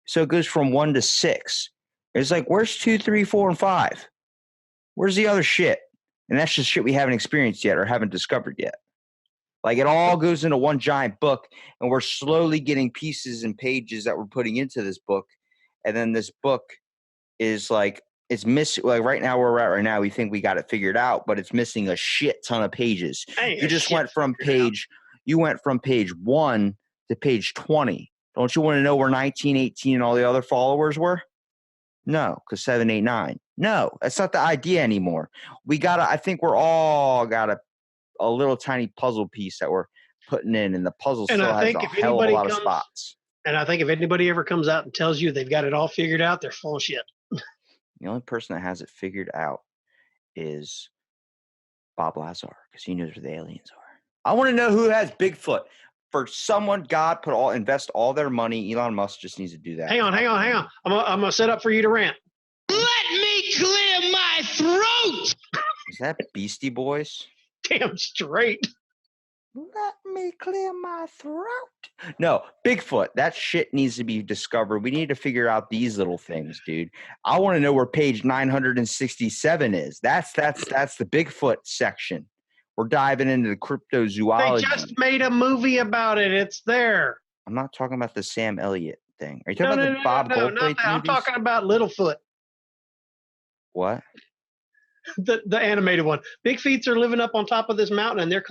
So it goes from 1 to 6. It's like, where's 2, 3, 4, and 5? Where's the other shit? And that's just shit we haven't experienced yet or haven't discovered yet. Like it all goes into one giant book, and we're slowly getting pieces and pages that we're putting into this book. And then this book is like, it's missing. Like right now, where we're at right now, we think we got it figured out, but it's missing a shit ton of pages. You just went from page 1 to page 20. Don't you want to know where 19, 18, and all the other followers were? No, because 7, 8, 9. No, that's not the idea anymore. I think we're all got a little tiny puzzle piece that we're putting in, and the puzzle still has a hell of a lot of spots. And I think if anybody ever comes out and tells you they've got it all figured out, they're full of shit. The only person that has it figured out is Bob Lazar, because he knows where the aliens are. I want to know who has Bigfoot. For someone, God invest all their money. Elon Musk just needs to do that. Hang on. I'm gonna set up for you to rant. Let me clear my throat. Is that Beastie Boys? Damn straight. Let me clear my throat. No, Bigfoot. That shit needs to be discovered. We need to figure out these little things, dude. I want to know where page 967 is. That's the Bigfoot section. We're diving into the cryptozoology. They just made a movie about it. It's there. I'm not talking about the Sam Elliott thing. Are you talking about the Bob Goldthwait? I'm talking about Littlefoot. What? The animated one. Big feets are living up on top of this mountain, and they're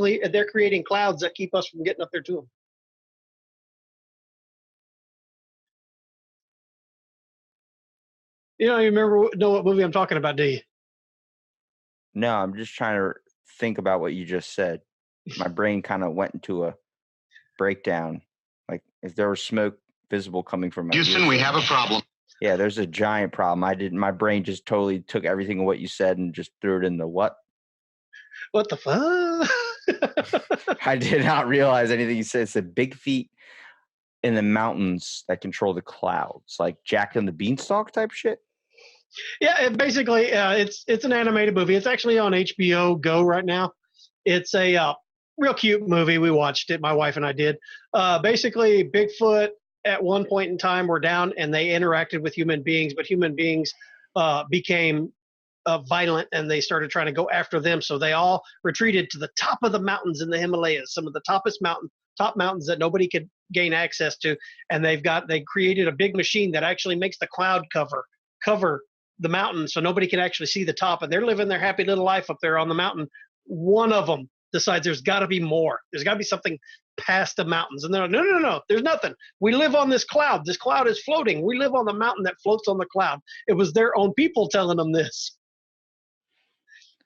creating clouds that keep us from getting up there to them. You don't even know what movie I'm talking about, do you? No, I'm just trying to think about what you just said. My brain kind of went into a breakdown. Like if there was smoke visible coming from my Houston, ears. we have a problem. Yeah, there's a giant problem. My brain just totally took everything of what you said and just threw it in the what? What the fuck? I did not realize anything you said. It's the big feet in the mountains that control the clouds, like Jack and the Beanstalk type shit. Yeah, basically, it's an animated movie. It's actually on HBO Go right now. It's a real cute movie. We watched it, my wife and I did. Basically, Bigfoot at one point in time were down and they interacted with human beings, but human beings became violent and they started trying to go after them. So they all retreated to the top of the mountains in the Himalayas, some of the top mountains that nobody could gain access to. And they created a big machine that actually makes the cloud cover the mountain so nobody can actually see the top. And they're living their happy little life up there on the mountain. One of them decides there's got to be more. There's got to be something past the mountains. And they're like, no, there's nothing. We live on this cloud. This cloud is floating. We live on the mountain that floats on the cloud. It was their own people telling them this.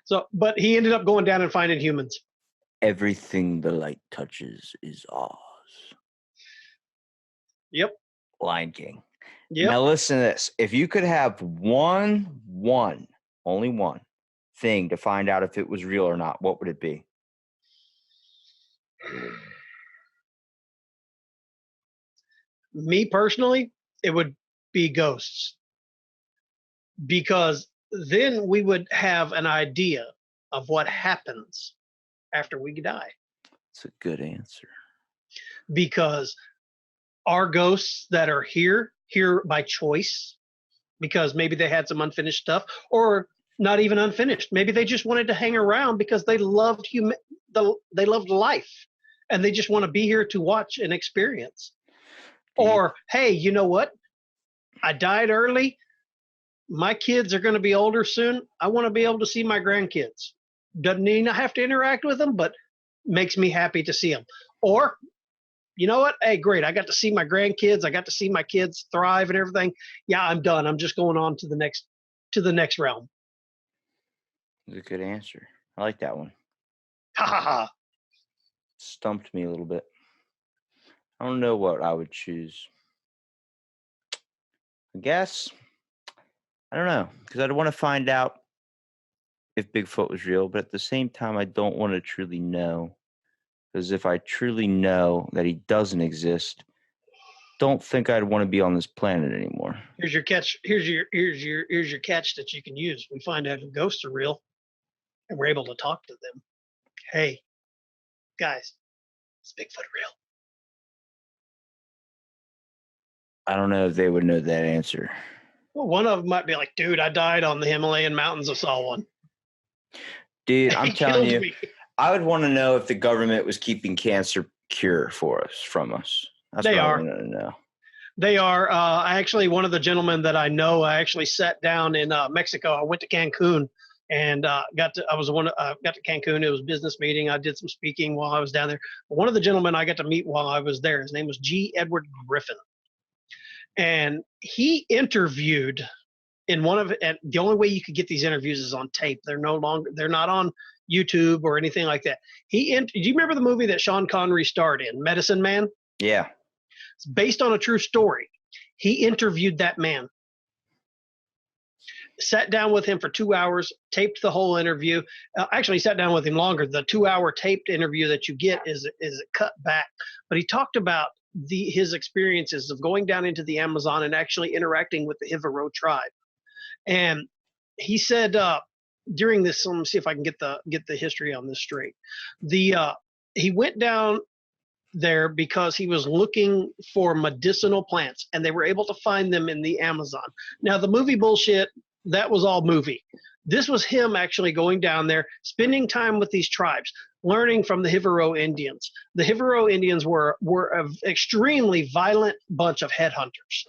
So, but he ended up going down and finding humans. Everything the light touches is ours. Yep. Lion King. Yep. Now listen to this. If you could have only one thing to find out if it was real or not, what would it be? Me personally, it would be ghosts. Because then we would have an idea of what happens after we die. It's a good answer. Because our ghosts that are here by choice, because maybe they had some unfinished stuff, or not even unfinished. Maybe they just wanted to hang around because they loved they loved life, and they just want to be here to watch and experience. Or, hey, you know what? I died early. My kids are going to be older soon. I want to be able to see my grandkids. Doesn't mean I have to interact with them, but makes me happy to see them. Or, you know what? Hey, great. I got to see my grandkids. I got to see my kids thrive and everything. Yeah, I'm done. I'm just going on to the next realm. That's a good answer. I like that one. Ha ha ha. Stumped me a little bit. I don't know what I would choose. I guess, I don't know, because I'd want to find out if Bigfoot was real, but at the same time, I don't want to truly know. Because if I truly know that he doesn't exist, don't think I'd want to be on this planet anymore. Here's your catch. Here's your catch that you can use. We find out if ghosts are real, and we're able to talk to them. Hey, guys, is Bigfoot real? I don't know if they would know that answer. Well, one of them might be like, dude, I died on the Himalayan mountains. I saw one. Dude, I'm He telling killed you, me. I would want to know if the government was keeping cancer cure from us. That's They what are. I want to know. They are. Actually, one of the gentlemen that I know, I actually sat down in Mexico. I went to Cancun and got to Cancun. It was a business meeting. I did some speaking while I was down there. One of the gentlemen I got to meet while I was there, his name was G. Edward Griffin. And he interviewed in one of, and the only way you could get these interviews is on tape. They're not on YouTube or anything like that. Do you remember the movie that Sean Connery starred in, Medicine Man? Yeah. It's based on a true story. He interviewed that man, sat down with him for 2 hours, taped the whole interview. Actually, sat down with him longer. The 2-hour taped interview that you get is cut back. But he talked about his experiences of going down into the Amazon and actually interacting with the Hivaro tribe. And he said during this, let me see if I can get the history on this straight. He went down there because he was looking for medicinal plants, and they were able to find them in the Amazon. Now, the movie bullshit, that was all movie. This was him actually going down there, spending time with these tribes, learning from the Hivaro Indians. The Hivaro Indians were an extremely violent bunch of headhunters.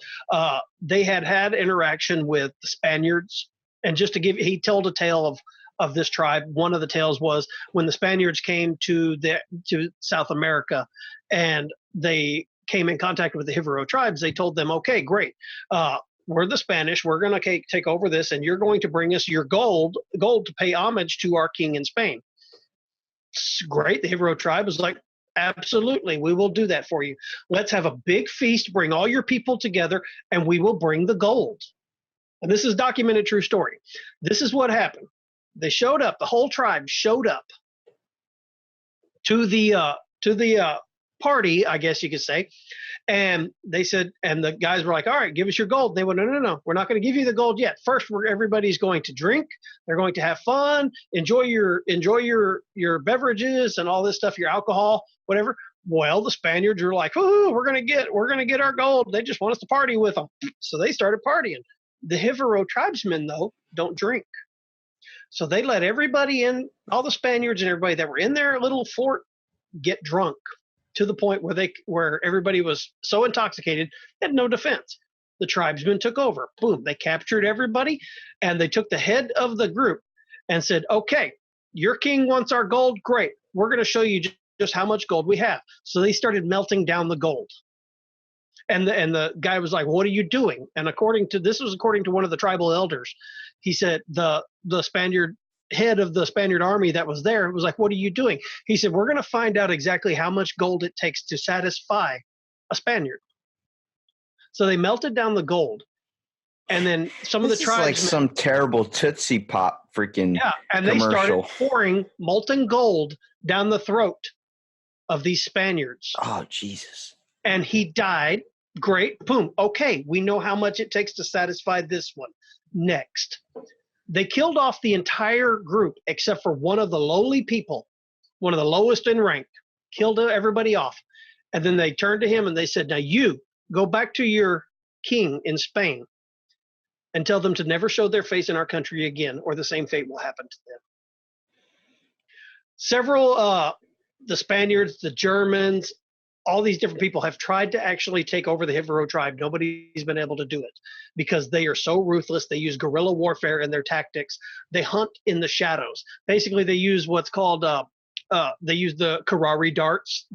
They had interaction with the Spaniards. And just to he told a tale of this tribe. One of the tales was when the Spaniards came to South America and they came in contact with the Hivaro tribes, they told them, okay, great. we're the Spanish. We're going to take over this, and you're going to bring us your gold to pay homage to our king in Spain. It's great. The Hivaro tribe was like, absolutely, we will do that for you. Let's have a big feast, bring all your people together, and we will bring the gold. And this is documented true story. This is what happened. They showed up. The whole tribe showed up to the party, I guess you could say. And they said, and the guys were like, all right, give us your gold. And they went, no, we're not going to give you the gold yet. First, everybody's going to drink. They're going to have fun, enjoy your beverages and all this stuff, your alcohol, whatever. Well, the Spaniards were like, ooh, we're going to get our gold. They just want us to party with them. So they started partying. The Hivaro tribesmen, though, don't drink. So they let everybody in, all the Spaniards and everybody that were in their little fort, get drunk to the point where everybody was so intoxicated, they had no defense. The tribesmen took over. Boom, they captured everybody, and they took the head of the group and said, okay, your king wants our gold. Great. We're going to show you just how much gold we have. So they started melting down the gold. And the guy was like, what are you doing? And according to one of the tribal elders, he said the Spaniard head of the Spaniard army that was there was like, what are you doing? He said, we're going to find out exactly how much gold it takes to satisfy a Spaniard. So they melted down the gold. And then some of the tribes, like some terrible Tootsie Pop freaking and commercial. They started pouring molten gold down the throat of these Spaniards. Oh, Jesus. And he died. Great. Boom. Okay, we know how much it takes to satisfy this one. Next. They killed off the entire group except for one of the lowly people, one of the lowest in rank, killed everybody off. And then they turned to him and they said, now you go back to your king in Spain and tell them to never show their face in our country again, or the same fate will happen to them. Several, the Spaniards, the Germans, all these different people have tried to actually take over the Hivaro tribe. Nobody's been able to do it because they are so ruthless. They use guerrilla warfare in their tactics. They hunt in the shadows. Basically, they use what's called, they use the Karari darts.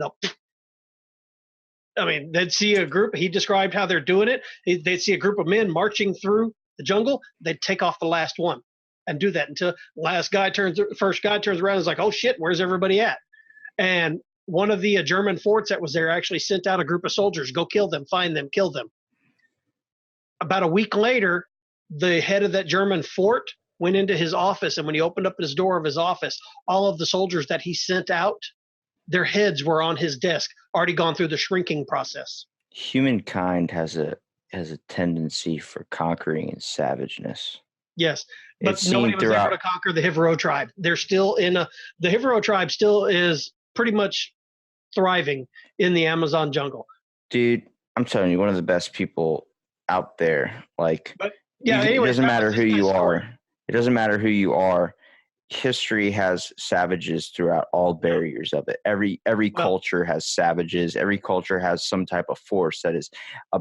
They'd see a group. He described how they're doing it. They'd see a group of men marching through the jungle. They'd take off the last one and do that until first guy turns around and is like, oh shit, where's everybody at? And one of the German forts that was there actually sent out a group of soldiers, go kill them, find them, kill them. About a week later, the head of that German fort went into his office, and when he opened up his door of his office, all of the soldiers that he sent out, their heads were on his desk, already gone through the shrinking process. Humankind has a tendency for conquering and savageness. Yes, but nobody was able to conquer the Hivaro tribe. They're still the Hivaro tribe still is pretty much thriving in the Amazon jungle. Dude, I'm telling you, one of the best people out there. It doesn't matter who you are. It doesn't matter who you are. History has savages throughout all barriers of it. Every culture has savages. Every culture has some type of force that is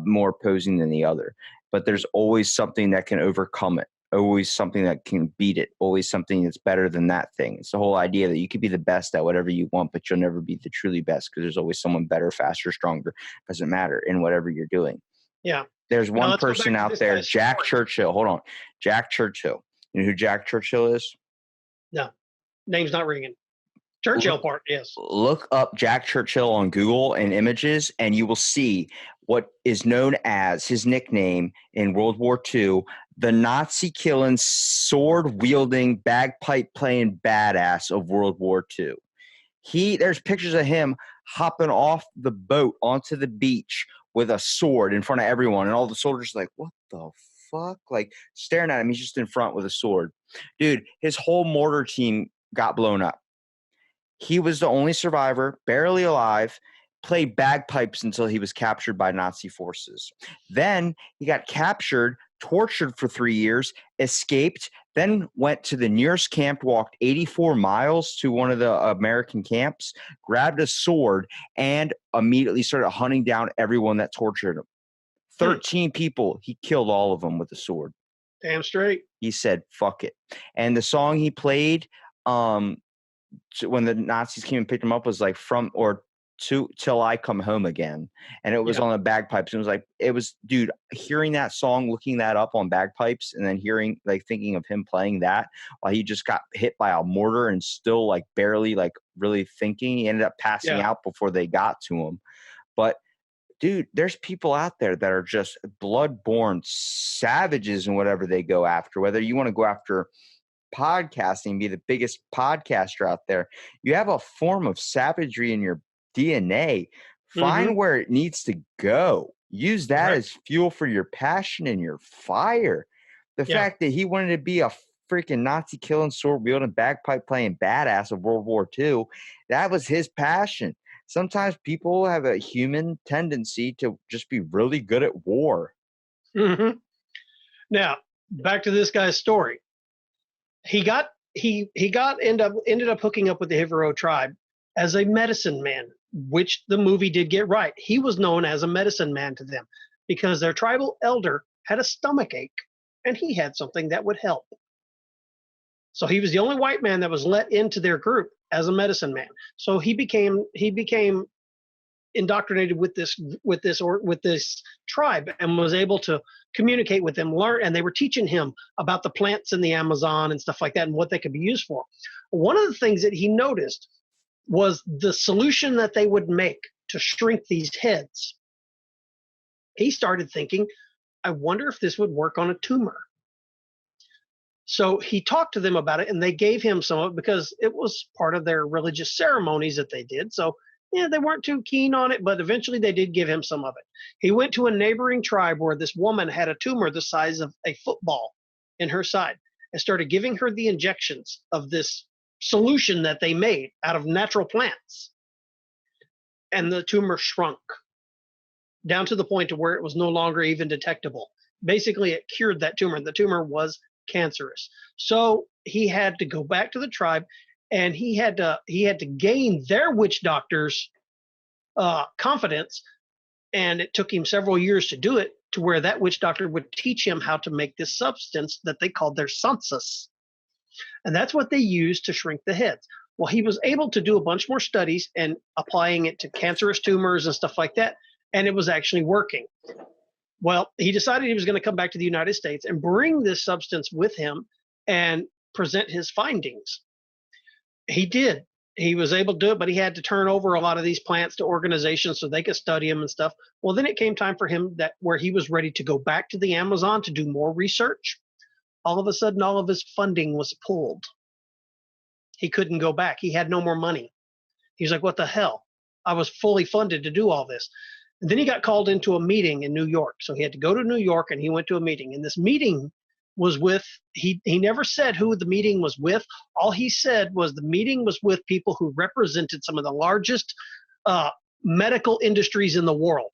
more opposing than the other. But there's always something that can overcome it. Always something that can beat it. Always something that's better than that thing. It's the whole idea that you could be the best at whatever you want, but you'll never be the truly best because there's always someone better, faster, stronger. Doesn't matter in whatever you're doing. Yeah. There's one person out there, Jack Churchill. Hold on. Jack Churchill. You know who Jack Churchill is? No. Name's not ringing. Churchill part, yes. Look up Jack Churchill on Google and images, and you will see what is known as his nickname in World War II, the Nazi-killing, sword-wielding, bagpipe-playing badass of World War II. There's pictures of him hopping off the boat onto the beach with a sword in front of everyone, and all the soldiers are like, what the fuck? Like, staring at him. He's just in front with a sword. Dude, his whole mortar team got blown up. He was the only survivor, barely alive, played bagpipes until he was captured by Nazi forces. Then he got captured, tortured for 3 years, escaped, then went to the nearest camp, walked 84 miles to one of the American camps, grabbed a sword, and immediately started hunting down everyone that tortured him. 13 people, he killed all of them with a sword. Damn straight. He said, fuck it. And the song he played when the Nazis came and picked him up was like Till I Come Home Again, and it was on the bagpipes. It was like, it was, dude, hearing that song, looking that up on bagpipes, and then hearing, like, thinking of him playing that while he just got hit by a mortar and still, like, barely, like, really thinking. He ended up passing out before they got to him. But dude, there's people out there that are just blood-born savages in whatever they go after. Whether you want to go after podcasting, be the biggest podcaster out there, you have a form of savagery in your DNA. Find where it needs to go. Use that as fuel for your passion and your fire. The fact that he wanted to be a freaking Nazi killing, sword wielding, bagpipe playing badass of World War II, that was his passion. Sometimes people have a human tendency to just be really good at war. Now, back to this guy's story. He ended up hooking up with the Hivaro tribe as a medicine man, which the movie did get right. He was known as a medicine man to them because their tribal elder had a stomach ache and he had something that would help. So he was the only white man that was let into their group as a medicine man. So he became indoctrinated with this tribe and was able to communicate with them, learn, and they were teaching him about the plants in the Amazon and stuff like that and what they could be used for. One of the things that he noticed was the solution that they would make to shrink these heads. He started thinking, I wonder if this would work on a tumor. So he talked to them about it, and they gave him some of it because it was part of their religious ceremonies that they did. So yeah, they weren't too keen on it, but eventually they did give him some of it. He went to a neighboring tribe where this woman had a tumor the size of a football in her side and started giving her the injections of this solution that they made out of natural plants. And the tumor shrunk down to the point to where it was no longer even detectable. Basically, it cured that tumor. The tumor was cancerous. So he had to go back to the tribe, and he had to gain their witch doctors' confidence, and it took him several years to do it, to where that witch doctor would teach him how to make this substance that they called their census, and that's what they used to shrink the heads. Well, he was able to do a bunch more studies and applying it to cancerous tumors and stuff like that, and it was actually working. Well, he decided he was going to come back to the United States and bring this substance with him and present his findings. He did. He was able to do it, but he had to turn over a lot of these plants to organizations so they could study them and stuff. Well, then it came time for him where he was ready to go back to the Amazon to do more research. All of a sudden, all of his funding was pulled. He couldn't go back. He had no more money. He was like, what the hell? I was fully funded to do all this. And then he got called into a meeting in New York. So he had to go to New York, and he went to a meeting. And this meeting was with, he never said who the meeting was with. All he said was the meeting was with people who represented some of the largest medical industries in the world.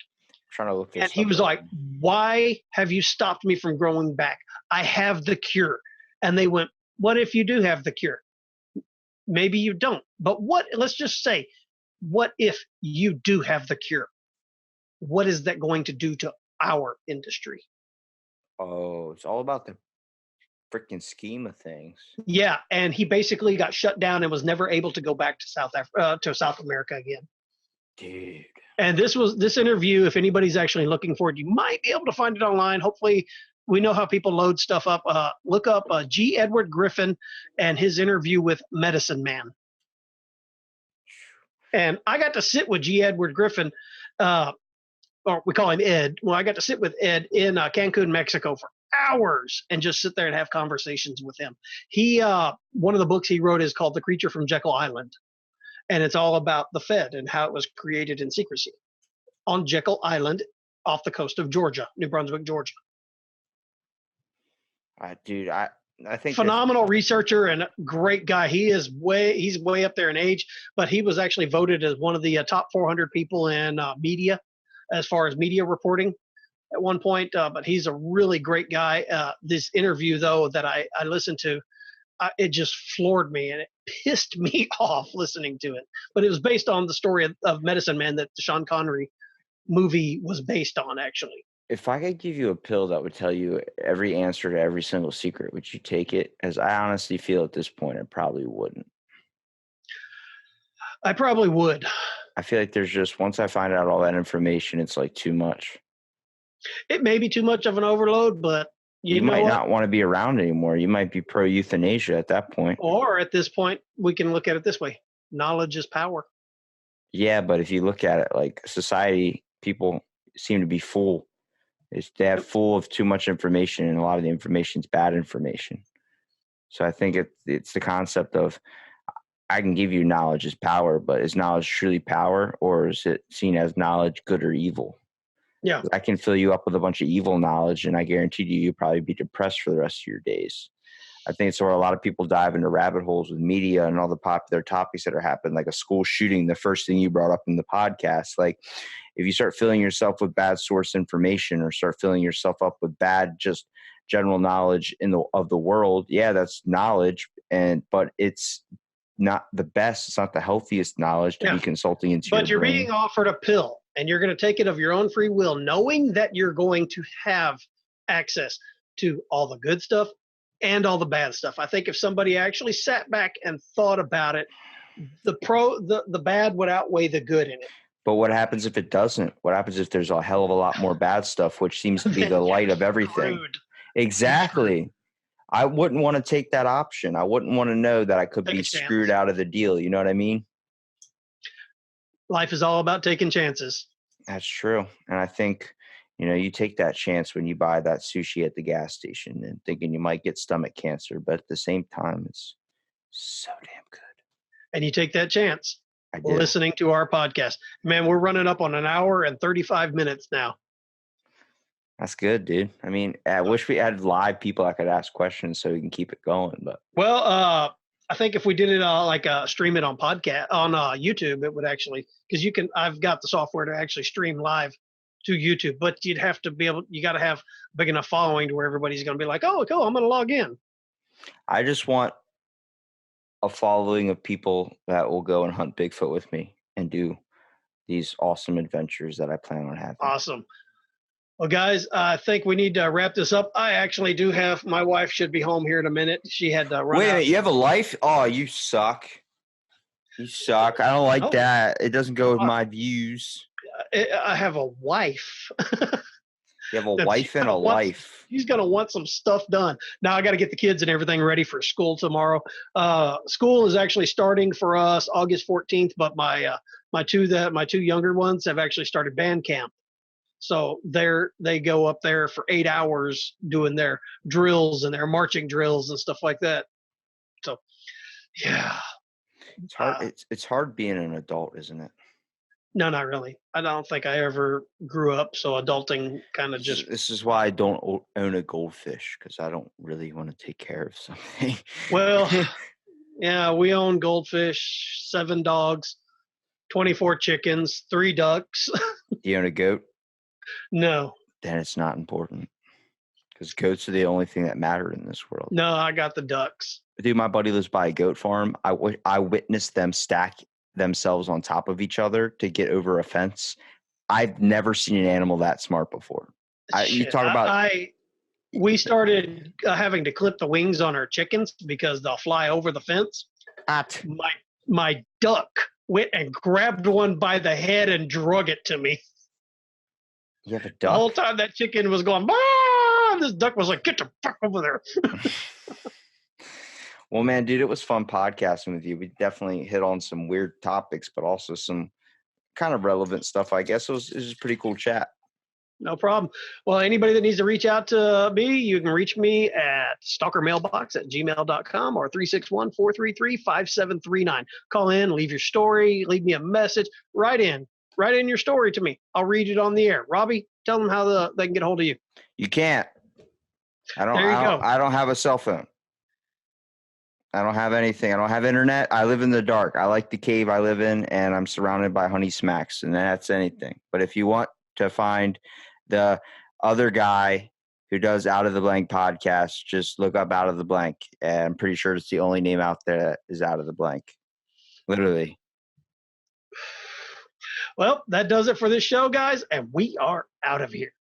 Trying to look this and he up. was like, why have you stopped me from growing back? I have the cure. And they went, what if you do have the cure? Maybe you don't. But let's just say, what if you do have the cure? What is that going to do to our industry? Oh, it's all about the freaking scheme of things. Yeah, and he basically got shut down and was never able to go back to South America again. Dude. And this interview, if anybody's actually looking for it, you might be able to find it online. Hopefully, we know how people load stuff up. Look up G. Edward Griffin and his interview with Medicine Man. And I got to sit with G. Edward Griffin, or we call him Ed. Well, I got to sit with Ed in Cancun, Mexico for hours and just sit there and have conversations with him. One of the books he wrote is called The Creature from Jekyll Island. And it's all about the Fed and how it was created in secrecy on Jekyll Island off the coast of Georgia, New Brunswick, Georgia. Dude, I think phenomenal researcher and great guy. He's way up there in age, but he was actually voted as one of the top 400 people in media, as far as media reporting at one point. But he's a really great guy. This interview, though, that I listened to, it just floored me and it pissed me off listening to it. But it was based on the story of Medicine Man that the Sean Connery movie was based on, actually. If I could give you a pill that would tell you every answer to every single secret, would you take it? As I honestly feel at this point, I probably wouldn't. I probably would. I feel like there's just, once I find out all that information, it's like too much. It may be too much of an overload, but You might not want to be around anymore. You might be pro euthanasia at that point. Or at this point, we can look at it this way. Knowledge is power. Yeah, but if you look at it like society, people seem to be full. They're full of too much information, and a lot of the information is bad information. So I think it's the concept of, I can give you knowledge is power, but is knowledge truly power, or is it seen as knowledge good or evil? Yeah. I can fill you up with a bunch of evil knowledge, and I guarantee you'll probably be depressed for the rest of your days. I think it's where a lot of people dive into rabbit holes with media and all the popular topics that are happening, like a school shooting, the first thing you brought up in the podcast. Like, if you start filling yourself with bad source information, or start filling yourself up with bad, just general knowledge of the world, yeah, that's knowledge, but it's not the best. It's not the healthiest knowledge to be consulting into. But you're being offered a pill, and you're going to take it of your own free will, knowing that you're going to have access to all the good stuff and all the bad stuff. I think if somebody actually sat back and thought about it, the bad would outweigh the good in it. But what happens if it doesn't? What happens if there's a hell of a lot more bad stuff, which seems to be the light of everything? Screwed. Exactly. I wouldn't want to take that option. I wouldn't want to know that I could be screwed out of the deal. You know what I mean? Life is all about taking chances. That's true. And I think, you take that chance when you buy that sushi at the gas station and thinking you might get stomach cancer, but at the same time, it's so damn good. And you take that chance listening to our podcast. Man, we're running up on an hour and 35 minutes now. That's good, dude. I mean, I wish we had live people I could ask questions so we can keep it going. But I think if we did it stream it on podcast on YouTube, it would actually, because I've got the software to actually stream live to YouTube, but you got to have a big enough following to where everybody's going to be like, oh, cool, I'm going to log in. I just want a following of people that will go and hunt Bigfoot with me and do these awesome adventures that I plan on having. Awesome. Well, guys, I think we need to wrap this up. I actually do have, my wife should be home here in a minute. She had to run. Wait a minute, you have a life? Oh, you suck. You suck. I don't like that. It doesn't go with my views. I have a wife. You have a wife and a life. She's going to want some stuff done. Now I got to get the kids and everything ready for school tomorrow. School is actually starting for us August 14th, but my two younger ones have actually started band camp. So they go up there for 8 hours doing their drills and their marching drills and stuff like that. So, yeah. It's hard. It's hard being an adult, isn't it? No, not really. I don't think I ever grew up. So adulting kind of just. This is why I don't own a goldfish, because I don't really want to take care of something. Well, yeah, we own goldfish, 7 dogs, 24 chickens, 3 ducks. Do you own a goat? No. Then it's not important, because goats are the only thing that matter in this world. No, I got the ducks. Dude, my buddy lives by a goat farm. I witnessed them stack themselves on top of each other to get over a fence. I've never seen an animal that smart before. We started having to clip the wings on our chickens because they'll fly over the fence. My duck went and grabbed one by the head and drug it to me. You have a duck? The whole time that chicken was going, "Ah!" This duck was like, "Get the fuck over there." Well, man, dude, it was fun podcasting with you. We definitely hit on some weird topics, but also some kind of relevant stuff, I guess. It was a pretty cool chat. No problem. Well, anybody that needs to reach out to me, you can reach me at stalkermailbox@gmail.com or 361-433-5739. Call in, leave your story, leave me a message. Write in your story to me. I'll read it on the air. Robbie, tell them how they can get a hold of you. You can't. I don't have a cell phone. I don't have anything. I don't have internet. I live in the dark. I like the cave I live in, and I'm surrounded by honey smacks, and that's anything. But if you want to find the other guy who does Out of the Blank podcast, just look up Out of the Blank. And I'm pretty sure it's the only name out there that is Out of the Blank. Literally. Well, that does it for this show, guys, and we are out of here.